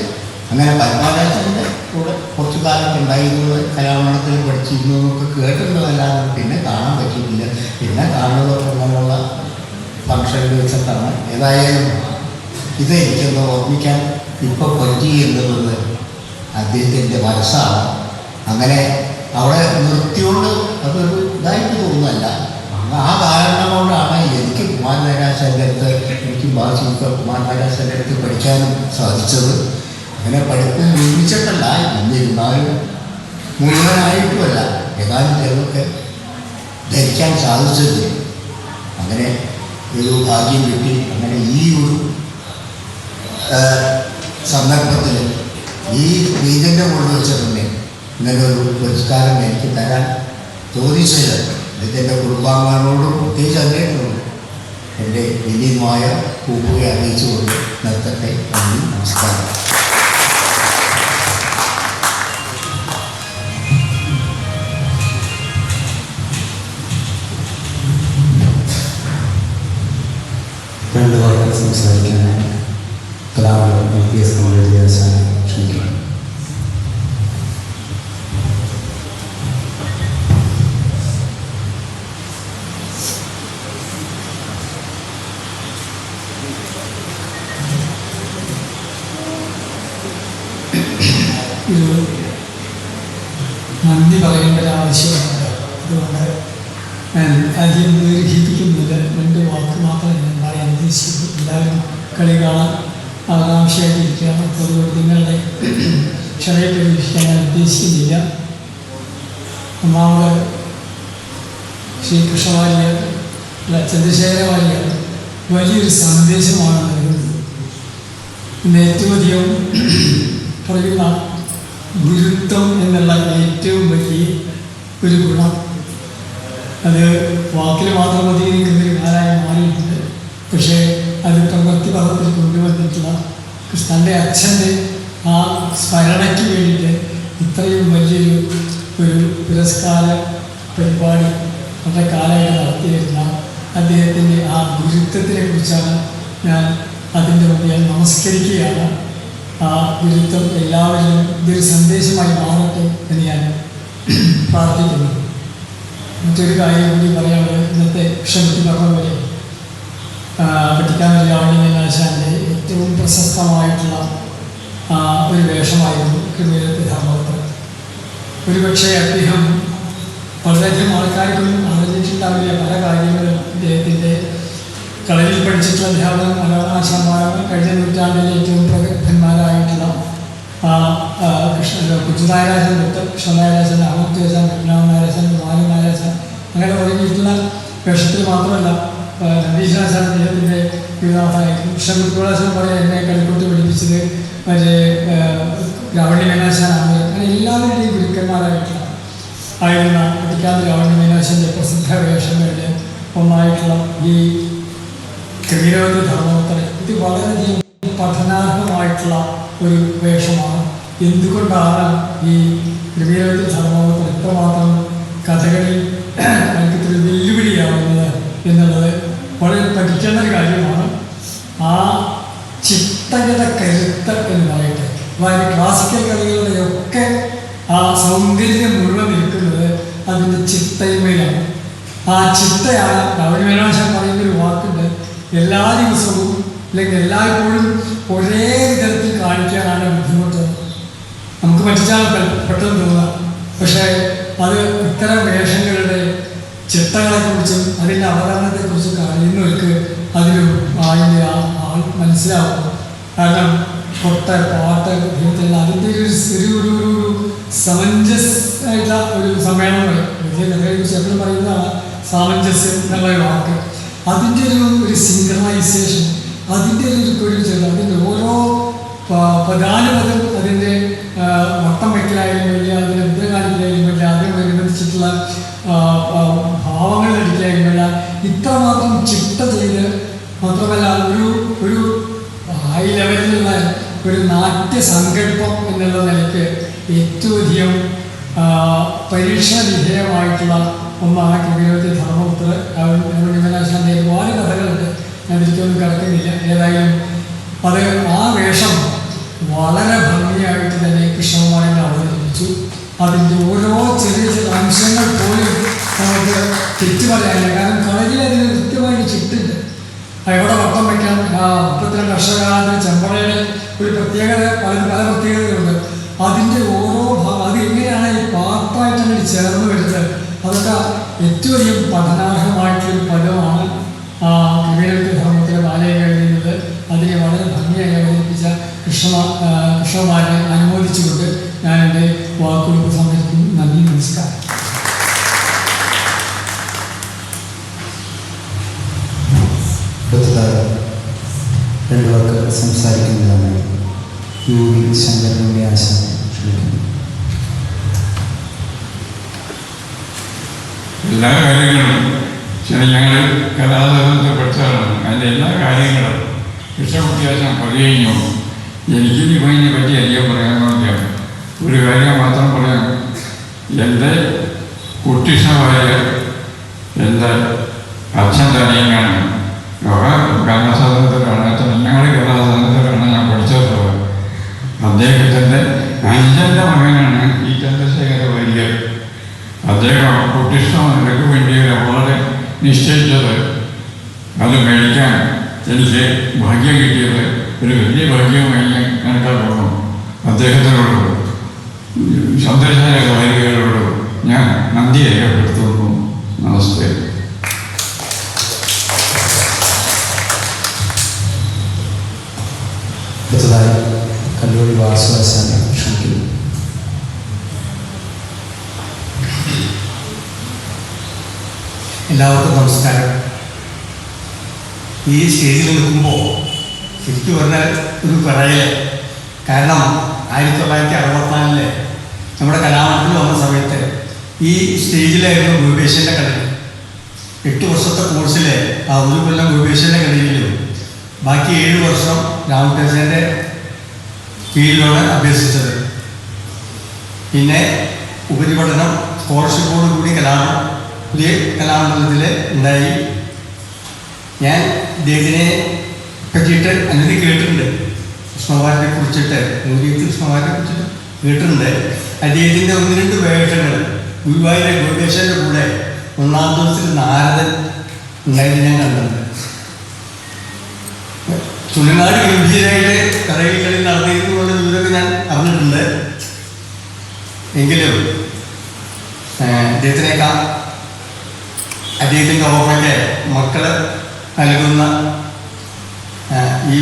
അങ്ങനെ പത്മനാരാശൻ്റെ കൂടെ കുറച്ചു കാലം ഉണ്ടായിരുന്നത് കലാമണ്ഡലത്തിൽ പഠിച്ചിരുന്നു എന്നൊക്കെ കേട്ടിട്ടുള്ളതല്ലാതെ പിന്നെ കാണാൻ പറ്റിയിട്ടില്ല. പിന്നെ കാണുന്നത് അങ്ങനെയുള്ള ഫംഗ്ഷനിൽ വെച്ചിട്ടാണ്. ഏതായാലും ഇത് എനിക്കൊന്ന് ഓർമ്മിക്കാൻ ഇപ്പോൾ പറ്റി എന്നുള്ളത് അദ്ദേഹത്തിൻ്റെ മനസ്സാണ്. അങ്ങനെ അവിടെ നിർത്തിയോണ്ട് അതൊരു ഇതായിട്ട് തോന്നുന്നല്ല. ആ കാരണം കൊണ്ടാണ് എനിക്ക് കുമാരനാരാശൻ്റെ അടുത്ത് എനിക്ക് കുമാരനാരാശൻ്റെ അടുത്ത് പഠിക്കാനും സാധിച്ചത്. അങ്ങനെ പഠിപ്പ് നിർമ്മിച്ചിട്ടല്ല, എന്നിരുന്നാലും മുഴുവനായിട്ടുമല്ല, ഏതാനും ചിലതൊക്കെ ധരിക്കാൻ സാധിച്ചത്. അങ്ങനെ ഒരു ഭാഗ്യം കിട്ടി. അങ്ങനെ ഈ ഒരു സന്ദർഭത്തിൽ ഈ ബീജൻ്റെ മുകളിൽ വെച്ച് തന്നെ ഇങ്ങനെ ഒരു പുരസ്കാരം എനിക്ക് തരാൻ ചോദിച്ചത് ഇതിൻ്റെ കുടുംബാംഗങ്ങളോടും പ്രത്യേകിച്ച് അദ്ദേഹത്തോടും എൻ്റെ വിനീതമായ പൂപ്പുകയെ അറിയിച്ചുകൊണ്ട് നിർത്തട്ടെ. നന്ദി, നമസ്കാരം. രണ്ട് വാക്കുകൾ സംസാരിക്കാനായി കലാമണ്ഡലം LPS വിദ്യാഭ്യാസനെ ക്ഷണിക്കുന്നു. ഒരു നന്ദി പറയേണ്ട ഒരു ആവശ്യമുണ്ട്. അതുകൊണ്ട് ഞാൻ ആദ്യം ദീർഘിപ്പിക്കുന്നില്ല. രണ്ട് വാക്ക് മാത്രമേ ഞാൻ പറയാൻ ഉദ്ദേശിച്ചു. എല്ലാവരും കളി കാണാൻ ആകാംക്ഷയായിട്ടിരിക്കുകയാണ്. അപ്പോൾ അതുകൊണ്ട് നിങ്ങളുടെ ക്ഷമയെ പ്രതീക്ഷിക്കാൻ ഞാൻ ഉദ്ദേശിക്കുന്നില്ല. ഒന്നാമത് ശ്രീകൃഷ്ണവാര്യർ അല്ല ചന്ദ്രശേഖര വാര്യർ വലിയൊരു സന്ദേശമാണ് നൽകുന്നത്. ഇന്ന് ഏറ്റവും അധികം പറയുന്ന ഗുരുത്വം എന്നുള്ള ഏറ്റവും വലിയ ഒരു ഗുണം അത് വാക്കിൽ മാത്രം മതി നിൽക്കുന്നൊരു കാലമായി മാറിയിട്ടുണ്ട്. പക്ഷേ അത് പ്രവൃത്തി പദത്തിൽ കൊണ്ടുവന്നിട്ടുള്ള തൻ്റെ അച്ഛൻ്റെ ആ സ്മരണയ്ക്ക് വേണ്ടിയിട്ട് ഇത്രയും വലിയൊരു ഒരു പുരസ്കാര പരിപാടി വളരെ കാലമായിട്ട് നടത്തിയിരുന്ന അദ്ദേഹത്തിൻ്റെ ആ ഗുരുത്വത്തിനെ കുറിച്ചാണ് ഞാൻ അതിൻ്റെ മുമ്പിൽ നമസ്കരിക്കുകയാണ്. ആ ഗുരുത്വം എല്ലാവരിലും ഇതൊരു സന്ദേശമായി മാറട്ടെ എന്ന് ഞാൻ പ്രാർത്ഥിക്കുന്നു. മറ്റൊരു കാര്യം കൂടി പറയാനുള്ളത്, ഇന്നത്തെ ക്ഷമത്തി പറഞ്ഞ പോലെ പട്ടിക്കാമല്ലി ആശാൻ്റെ ഏറ്റവും പ്രശസ്തമായിട്ടുള്ള ഒരു വേഷമായിരുന്നു കൃമീരത്തെ ധർമ്മത്തിൽ. ഒരുപക്ഷെ അദ്ദേഹം വളരെയധികം ആൾക്കാർക്കൊന്നും അറിഞ്ഞിട്ടുണ്ടാവില്ല പല കാര്യങ്ങളും. അദ്ദേഹത്തിൻ്റെ കളരിയിൽ പഠിച്ചിട്ടുള്ള അധ്യാപകൻ മലയാളാശാന്മാരാണ്. കഴിഞ്ഞ നൂറ്റാണ്ടിലെ ഏറ്റവും പ്രഗത്ഭന്മാരായിട്ടുള്ള കുച്ചുനായരാജൻ തൊട്ട് കൃഷ്ണനായരാജൻ, അമൃത്യാജൻ, കൃഷ്ണനായരാജൻ, കുമാരനായരാജൻ അങ്ങനെ തുടങ്ങിയിട്ടുള്ള വേഷത്തിൽ മാത്രമല്ല നമ്പീശ്വരാശാൻ അദ്ദേഹത്തിൻ്റെ കൃഷ്ണകുട്ടികളാശാൻ പറയാൻ എന്നെ കളിക്കൂട്ട് പഠിപ്പിച്ചത് മറ്റേ രാവണി മീനാശാനാണ്. അങ്ങനെ എല്ലാവരുടെയും ഗുരുക്കന്മാരായിട്ടുള്ള ആയിരുന്ന പട്ടിക്കാട് രാവണി മീനാശാൻ്റെ പ്രസിദ്ധ വേഷങ്ങളുടെ ഒന്നായിട്ടുള്ള ഈ കൃമീരവതി ധർമ്മോത്തരം ഇത് വളരെയധികം പഠനാർഹമായിട്ടുള്ള ഒരു വേഷമാണ്. എന്തുകൊണ്ടാണ് ഈ കൃമീരവതി ധർമ്മോത്തരം ഇത്രമാത്രം കഥകളിൽ നമുക്കിത്ര വെല്ലുവിളിയാവുന്നത് എന്നുള്ളത് വളരെ പഠിക്കേണ്ട ഒരു കാര്യമാണ്. ആ ചിട്ടയുടെ കരുത്ത് എന്ന് പറയട്ടെ, അതായത് ക്ലാസിക്കൽ കളികളുടെയൊക്കെ സൗന്ദര്യം മുഴുവൻ നിൽക്കുന്നത് അതിൻ്റെ ചിട്ടയിന്മേലാണ്. ആ ചിട്ടയാണ് രാവണമേനോൻ പറയുന്നൊരു വാക്കുണ്ട്, എല്ലാ ദിവസവും അല്ലെങ്കിൽ എല്ലായ്പ്പോഴും ഒരേ വിധത്തിൽ കാണിക്കാനാണ് ബുദ്ധിമുട്ട്. നമുക്ക് പറ്റിച്ചാൽ പെട്ടെന്ന് തോന്നുക. പക്ഷേ അത് ഇത്തരം വേഷങ്ങളുടെ ചിട്ടകളെക്കുറിച്ചും അതിൻ്റെ അവതരണത്തെക്കുറിച്ചും അറിയുന്നവർക്ക് അതിലും അതിൻ്റെ ആൾ മനസ്സിലാവും. കാരണം കൊട്ട്, പാട്ട്, ജീവിതത്തിൽ അതിൻ്റെ ഒരു സമഞ്ജസ്സായിട്ടുള്ള ഒരു സമ്മേളനം വരും. കഥയെക്കുറിച്ച് എപ്പോഴും പറയുന്നതാണ് സാമഞ്ജസ്യം എന്നുള്ള വാക്ക്. അതിൻ്റെ ഒരു സിങ്ക്രണൈസേഷൻ, അതിൻ്റെ ഒരു ചെറുത്, അതിൻ്റെ ഓരോ പദാനുപദം അതിൻ്റെ വട്ടം വയ്ക്കലായാലും വലിയ, അതിൻ്റെ മുദ്ര കാണിക്കലായാലും വലിയ, അതിനോടനുബന്ധിച്ചിട്ടുള്ള ഭാവങ്ങൾ അടിക്കാനും വേണ്ട ഇത്രമാത്രം ചിട്ട ചെയ്ത്, മാത്രമല്ല ഒരു ഹൈ ലെവലിലുള്ള ഒരു നാട്യസങ്കല്പം എന്നുള്ള നിലയ്ക്ക് ഏറ്റവും അധികം പരീക്ഷ വിധേയമായിട്ടുള്ള ഒന്നാണ് കവിരവതി ധർമ്മപുത്ര. രാവണമേനോൻ്റെ ഒരുപാട് കഥകളുണ്ട്, ഞാൻ ഇതിലേക്കൊന്നും കിടക്കുന്നില്ല. ഏതായാലും അത് ആ വേഷം വളരെ ഭംഗിയായിട്ട് തന്നെ കൃഷ്ണകുമാരനെ അവതരിപ്പിച്ചു. അതിൻ്റെ ഓരോ ചെറിയ ചെറിയ അംശങ്ങൾ പോലും നമുക്ക് തെറ്റു പറയാനില്ല. കാരണം കളരിയിൽ അതിന് കൃത്യമായിട്ട് ചിട്ടുണ്ട്. എവിടെ വട്ടം വയ്ക്കാം, മുപ്പത്തിരണ്ട് വർഷകാലത്ത് ചെമ്പടയുടെ ഒരു പ്രത്യേകത, പല പ്രത്യേകതകളുണ്ട്. അതിൻ്റെ ഓരോ അത് എങ്ങനെയാണ് ഈ പാർട്ടായിട്ട് ചേർന്ന് വരുന്നത്, അതൊക്കെ ഏറ്റവും അധികം പഠനാർഹമായിട്ടൊരു പദമാണ് കവിരവതി ധർമ്മത്തിലെ ബാലയെ കഴിയുന്നത്. അതിനെ വളരെ ഭംഗിയായി അവതരിപ്പിച്ച കൃഷ്ണകുമാരനെ അനുമോദിച്ചുകൊണ്ട് ഞാൻ എൻ്റെ വാക്കുകൾ സംഹരിക്കുന്നു. നന്ദി, നമസ്കാരം. രണ്ടു പേർക്ക് സംസാരിക്കുന്നതാണ് യോഗി ശങ്കരനുടെ ആശയം ക്ഷണിക്കുന്നു. എല്ലാ കാര്യങ്ങളും ഞങ്ങൾ കലാതലത്തെ പഠിച്ചതാണ്. അതിൻ്റെ എല്ലാ കാര്യങ്ങളും കൃഷ്ണകുട്ടിയാശം പറയുകയും എനിക്കിനി ഇതിനെ പറ്റി അധികം പറയാനൊന്നുമില്ല. ഒരു കാര്യം മാത്രം പറയാം. എൻ്റെ കുട്ടിഷ്ണമായ എൻ്റെ അച്ഛൻ തനിയാണ് കലാസാധനത്തിലാണ്. ഞങ്ങളുടെ കലാസാധനത്തിലാണ് ഞാൻ പഠിച്ചത്. അദ്ദേഹത്തിൻ്റെ അഞ്ചൻ്റെ മകനാണ് ഈ ചന്ദ്രശേഖര വാര്യർ. അദ്ദേഹം കുട്ടിഷ്ണക്ക് വേണ്ടി വളരെ നിശ്ചയിച്ചത് അത് മേടിക്കാൻ എനിക്ക് ഭാഗ്യം കിട്ടിയത് ഒരു വലിയ ഭാഗ്യമായി ഞാൻ കണക്കാക്കുന്നു. അദ്ദേഹത്തിനോട് ചന്ദ്രശേഖര വാര്യരോട് ഞാൻ നന്ദി രേഖപ്പെടുത്തുന്നു. നമസ്തേ. അടുത്തതായി കല്ലൂരി വാസുവാസാനെ ക്ഷണിക്കുന്നു. എല്ലാവർക്കും നമസ്കാരം. ഈ സ്റ്റേജിൽ നിൽക്കുമ്പോൾ ശരിക്കും പറഞ്ഞാൽ ഒരു പറയൽ. കാരണം 1964 നമ്മുടെ കലാമണ്ഡലത്തിൽ വന്ന സമയത്ത് ഈ സ്റ്റേജിലായിരുന്നു ഗോപേശ്വരൻ്റെ കളരി. 8 വർഷത്തെ കോഴ്സിൽ ആ 1 കൊല്ലം ഗോപേശ്വരൻ്റെ കളരിയിലും ബാക്കി 7 വർഷം രാമകൃഷ്ണൻ്റെ കീഴിലാണ് അഭ്യസിച്ചത്. പിന്നെ ഉപരിപഠനം സ്കോളർഷിപ്പോട് കൂടി പുതിയ കലാമണ്ഡലത്തിൽ ഉണ്ടായി. ഞാൻ ഇദ്ദേഹത്തിനെ പറ്റിയിട്ട് അനവധി കേട്ടിട്ടുണ്ട്. കൃഷ്ണകുമാരനെ കുറിച്ചിട്ട്, കൃഷ്ണകുമാരനെ കുറിച്ചിട്ട് കേട്ടിട്ടുണ്ട്. അദ്ദേഹത്തിൻ്റെ 1-2 വേഷങ്ങൾ ഗുരുവായൂരെ ഗോപേശ്വരൻ്റെ കൂടെ 1-ാം ദിവസത്തിൽ നാരദൻ ഉണ്ടായത് ഞാൻ കണ്ടിട്ടുണ്ട്. ചുണ്ണങ്ങാട് ഗംഭീരമായിട്ട് കഥകളി കളി നടന്നിരുന്നുള്ള വിവരമൊക്കെ ഞാൻ അറിഞ്ഞിട്ടുണ്ട്. എങ്കിലും അദ്ദേഹത്തിൻ്റെ ഓർമ്മയ്ക്ക് മക്കൾ നൽകുന്ന ഈ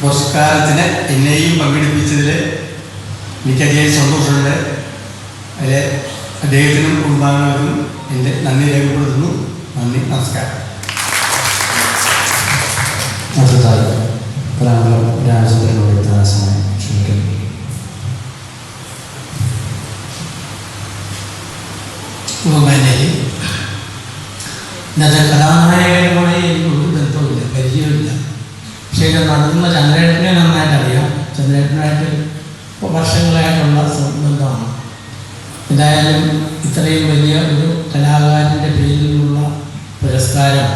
പുരസ്കാരത്തിന് എന്നെയും പങ്കെടുപ്പിച്ചതിൽ എനിക്കധികം സന്തോഷമുണ്ട്. അതിൽ അദ്ദേഹത്തിനും കുടുംബാംഗങ്ങൾക്കും എൻ്റെ നന്ദി രേഖപ്പെടുത്തുന്നു. നന്ദി, നമസ്കാരം. അടുത്തതായി കലാമണ്ഡലം രാജചന്ദ്രനുടെ ആശയം ക്ഷണിക്കുന്നു. ബഹുമാനേരി, ഇന്നത്തെ കലാനായകനുമായി എനിക്ക് ഒരു ബന്ധവുമില്ല, പരിചയമില്ല. പക്ഷേ ഇത് നടത്തുന്ന ചന്ദ്രേട്ടനെ നന്നായിട്ട് അറിയാം. ചന്ദ്രേട്ടനായിട്ട് ഇപ്പോൾ വർഷങ്ങളായിട്ടുള്ള ബന്ധമാണ്. എന്തായാലും ഇത്രയും വലിയ ഒരു കലാകാരൻ്റെ പേരിലുള്ള പുരസ്കാരം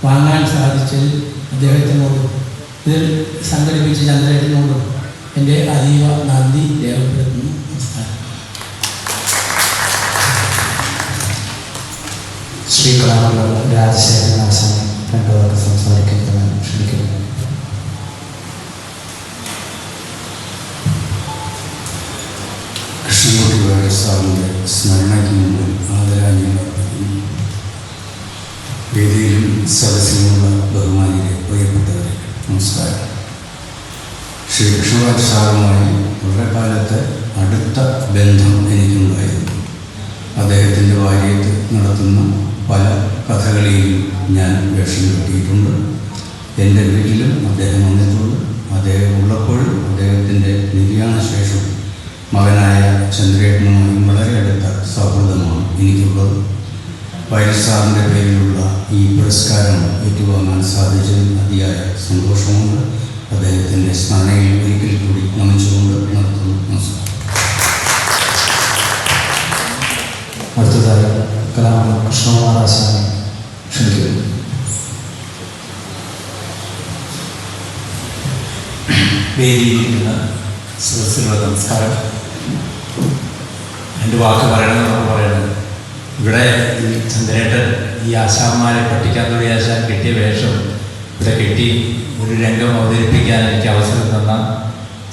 വാങ്ങാൻ സാധിച്ചതിൽ അദ്ദേഹത്തിനോടും ഇതിൽ സംഘടിപ്പിച്ച ചന്ദ്രേട്ടനോടും എൻ്റെ അതീവ നന്ദി രേഖപ്പെടുത്തുന്നു. നമസ്കാരം. ശ്രീ കലാമണ്ഡലം രാജശേഖരൻ ആശാൻ രണ്ടു വാക്ക് സംസാരിക്കുന്നതിന് ക്ഷണിക്കുന്നു. കൃഷ്ണൻകുട്ടി സാറിൻ്റെ സ്മരണയ്ക്ക് മുമ്പിൽ ആദരാഞ്ജലി അർപ്പിക്കുന്നു. വേദിയിലും സദസ്സിലുമുള്ള ബഹുമാനിയെ പ്രിയപ്പെട്ടവരെ നമസ്കാരം. ശ്രീ കൃഷ്ണരാജ് സാറുമായി വളരെ കാലത്തെ അടുത്ത ബന്ധം എനിക്കുണ്ടായിരുന്നു. അദ്ദേഹത്തിൻ്റെ ഭാര്യയ്ക്ക് നടത്തുന്ന പല കഥകളിയിലും ഞാൻ വേഷം കെട്ടിയിട്ടുണ്ട്. എൻ്റെ വീട്ടിലും അദ്ദേഹം വന്നിട്ടുണ്ട്. അദ്ദേഹം ഉള്ളപ്പോഴും അദ്ദേഹത്തിൻ്റെ നിര്യാണ ശേഷം മകനായ ചന്ദ്രേട്ടനുമായി വളരെ അടുത്ത സൗഹൃദമാണ് എനിക്കുള്ളത്. വൈദ്യ സാറിൻ്റെ പേരിലുള്ള ഈ പുരസ്കാരം ഏറ്റുവാങ്ങാൻ സാധിച്ചതിൽ അതിയായ സന്തോഷമുണ്ട്. അദ്ദേഹത്തിൻ്റെ സ്മരണയിൽ ഒരിക്കൽ കൂടി നമിച്ചുകൊണ്ട് നടത്തുന്നു. നമസ്കാരം. അടുത്തതായി കലാമണ്ഡലം കൃഷ്ണകുമാർ ആശാനെ ക്ഷണിക്കുന്നു. വേദിയിരിക്കുന്ന സദസ്സിനുള്ള നമസ്കാരം. രണ്ട് വാക്ക് പറയണമെന്നാണ് പറയുന്നത്. ഇവിടെ ഈ ചന്ദ്രേട്ടൻ ഈ ആശാന്മാരെ പഠിക്കാൻ തുടങ്ങിയ ആശാൻ കെട്ടിയ വേഷം ഇവിടെ കെട്ടി ഒരു രംഗം അവതരിപ്പിക്കാൻ എനിക്ക് അവസരം തന്ന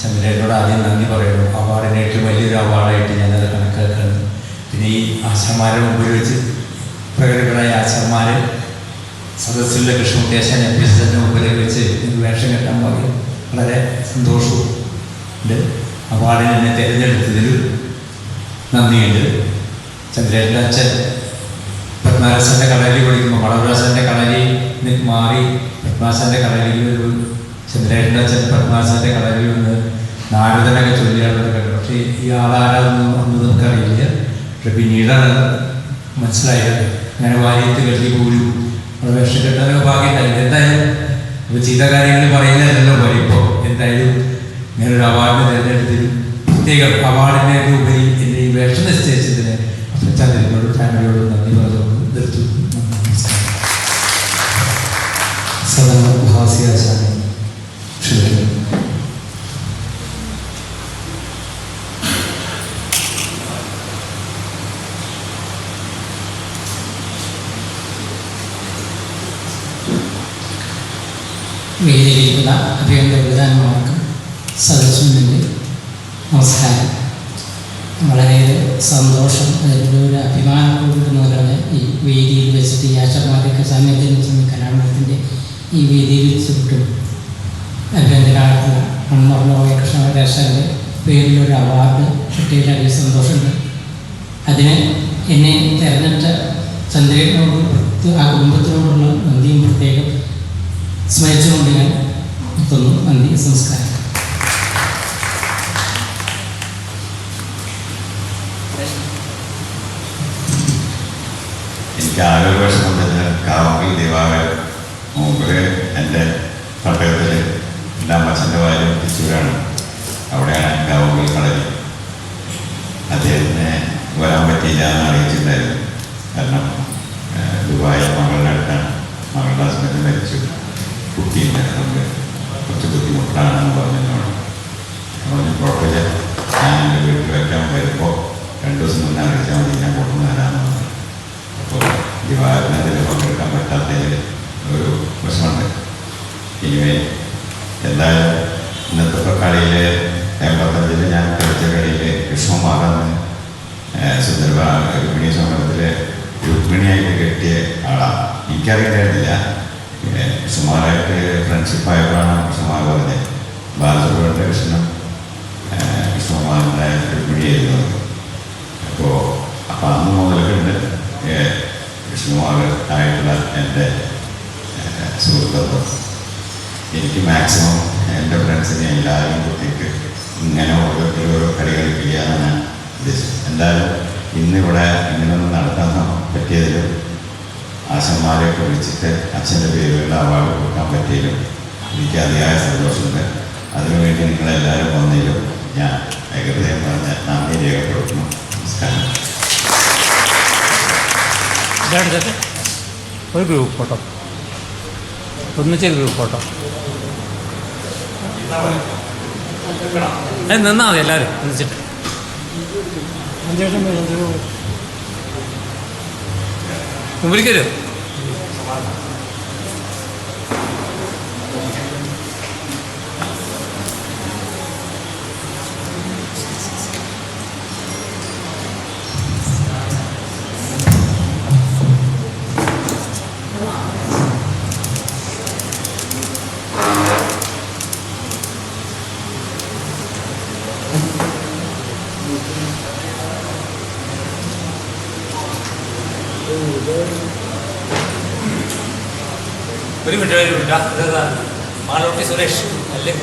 ചന്ദ്രേട്ടനോട് ആദ്യം നന്ദി പറയുന്നു. അവാർഡിന് ഏറ്റവും വലിയൊരു അവാർഡായിട്ട് ഞാനത് കണക്കാക്കുകയാണ്. പിന്നെ ഈ ആശാന്മാരെ മുമ്പിൽ വെച്ച് പ്രഗത്ഭരായ ആശാന്മാർ സദസ്സിലെ കൃഷ്ണകുട്ടി ആശാൻ എപ്പിസോഡിൻ്റെ മുമ്പിലേക്ക് വെച്ച് വേഷം കെട്ടാൻ പറയും. വളരെ സന്തോഷവും ഉണ്ട്. അവാർഡിന് എന്നെ തിരഞ്ഞെടുത്തതിൽ നന്ദിയുണ്ട്. ചന്ദ്രേട്ടൻ്റെ അച്ഛൻ പത്മനാഭൻ്റെ കളരിയിൽ പഠിക്കുമ്പോൾ മടവരാസൻ്റെ കളരിയിൽ മാറി പത്മനാഭൻ്റെ കളരിയിൽ ഒരു ചന്ദ്രേട്ടൻ്റെ അച്ഛൻ പത്മനാഭൻ്റെ കളരിയിൽ നിന്ന് നാരദനൊക്കെ ചൊല്ലിയാണെന്ന് കണ്ടു. പക്ഷേ ഈ ആളാരാന്ന് നമുക്കറിയില്ല. പക്ഷെ പിന്നീടാണ് മനസ്സിലായത്. അങ്ങനെ വാര്യത്ത് കെട്ടി പോലും അവിടെ വേഷം കെട്ടാനൊക്കെ ഭാഗ്യമുണ്ടായില്ല. എന്തായാലും ഇപ്പോൾ ചെയ്ത കാര്യങ്ങൾ പറയുന്നതല്ലോ പറയുമ്പോൾ എന്തായാലും ഞാനൊരു അവാർഡ് തിരഞ്ഞെടുത്തതിൽ പ്രത്യേകം അവാർഡിൻ്റെ ഉപരി എൻ്റെ ഈ വേഷം നിശ്ചയിച്ചതിന് ചന്ദ്രനോടും ഫാമിലിയോടും നന്ദി പറഞ്ഞുകൊണ്ട് നിർത്തുന്നു. സദനം ഭാസിയാശാനെ ക്ഷണിക്കുന്നു. വേദിയിലിരിക്കുന്ന അഭിയന്ത പ്രധാനമാർക്കും സദസ്സിനുണ്ട് നമസ്കാരം. വളരെയേറെ സന്തോഷം, ഒരു അഭിമാനം കൊടുക്കുന്നവരാണ് ഈ വേദിയിൽ വെച്ചിട്ട് ഈ ആശാന്മാരൊക്കെ സാന്നിധ്യം വെച്ച് കലാമണ്ഡലത്തിൻ്റെ ഈ വേദിയിൽ വെച്ചിട്ടും അഭ്യന്തരായിട്ടുള്ള മൺമറന്നോയ കൃഷ്ണരാജാൻ്റെ പേരിലൊരു അവാർഡ് കിട്ടിയതിൽ സന്തോഷമുണ്ട്. അതിന് എന്നെ തിരഞ്ഞെടുത്ത ചന്ദ്രനോട് ആ കുടുംബത്തിനോടുള്ള നന്ദിയും പ്രത്യേകം സ്മരിച്ചുകൊണ്ട് ഞാൻ നിർത്തുന്നു. നന്ദി, നമസ്കാരം. എനിക്ക് ആരൊരു വർഷം മുതൽ കാവങ്കിൽ ദിവാകരൻ മുമ്പ് എൻ്റെ പട്ടയത്തിൽ എൻ്റെ അമ്മച്ചൻ്റെ ഭാര്യ തൃശ്ശൂരാണ്. അവിടെയാണ് കാവങ്കിൽ കളരി. അദ്ദേഹത്തിന് വരാൻ പറ്റിയില്ല എന്ന് അറിയിച്ചിട്ടുണ്ടായിരുന്നു. കാരണം ദുബായ് മകളുടെ അടുത്താണ്. മകളുടെ ഹസ്ബൻഡ് മരിച്ചു. കുട്ടിയുണ്ട്, നമുക്ക് കുറച്ച് ബുദ്ധിമുട്ടാണെന്ന് പറഞ്ഞതിനോട് പറഞ്ഞു കുഴപ്പമില്ല, ഞാൻ എൻ്റെ വീട്ടിൽ വയ്ക്കാൻ വരുമ്പോൾ 2 ദിവസം മുന്നേ അറിയിച്ചാൽ മതി, ഞാൻ കൊണ്ടുവന്ന് തരാമെന്ന് പറഞ്ഞു. അപ്പോൾ ദിവാകരനതിൽ പങ്കെടുക്കാൻ പറ്റാത്തതിൽ ഒരു പ്രശ്നമുണ്ട്. ഇനിവേ എന്തായാലും ഇന്നത്തെ കളിയിൽ 85 ഞാൻ കളിച്ച കളിയിൽ കൃഷ്ണകുമാറെന്ന് സുന്ദര രുക്മിണി സമരത്തിൽ രുക്മിണിയായിട്ട് കെട്ടിയ ആളാണ്. എനിക്കറിയില്ലായിരുന്നില്ല. കൃഷ്ണകുമാറായിട്ട് ഫ്രണ്ട്ഷിപ്പായപ്പോഴാണ് കൃഷ്ണകുമാർ പറഞ്ഞത് ബാലസുബ്രഹ്മണ്യ കൃഷ്ണൻ കൃഷ്ണകുമാറിൻ്റെ രുക്മിണിയായിരുന്നു. അപ്പോൾ അന്ന് മുതൽക്കുണ്ട് കൃഷ്ണകുമാർ ആയിട്ടുള്ള എൻ്റെ സുഹൃത്തുക്കൾ. എനിക്ക് മാക്സിമം എൻ്റെ ഫ്രണ്ട്സിനെ എല്ലാവരും കുട്ടിക്ക് ഇങ്ങനെ ഓരോരുത്തരും ഓരോ കളി കളിക്കുക എന്നാണ് ഞാൻ ഉദ്ദേശിച്ചത്. എന്തായാലും ഇന്നിവിടെ ഇങ്ങനെയൊന്നും നടത്താൻ പറ്റിയതിലും ആശന്മാരെയൊക്കെ വിളിച്ചിട്ട് അച്ഛൻ്റെ പേരിലുള്ള അവാർഡ് കൊടുക്കാൻ പറ്റിയതിലും എനിക്ക് അതിയായ സന്തോഷമുണ്ട്. അതിനുവേണ്ടി നിങ്ങളെല്ലാവരും വന്നതിലും ഞാൻ ഏകദേശം പറഞ്ഞ നന്ദി രേഖപ്പെടുത്തുന്നു. നമസ്കാരം. ഒരു ഗ്രൂപ്പ് ഫോട്ടോ, ഒന്നിച്ചൊരു ഗ്രൂപ്പ് ഫോട്ടോ. അത് നിന്നാൽ മതി എല്ലാവരും വിളിച്ചിട്ട്. മുമ്പിലേക്ക് വരും. ഒരു മിനിറ്റ് മാളൂട്ടി സുരേഷ് അല്ലേ?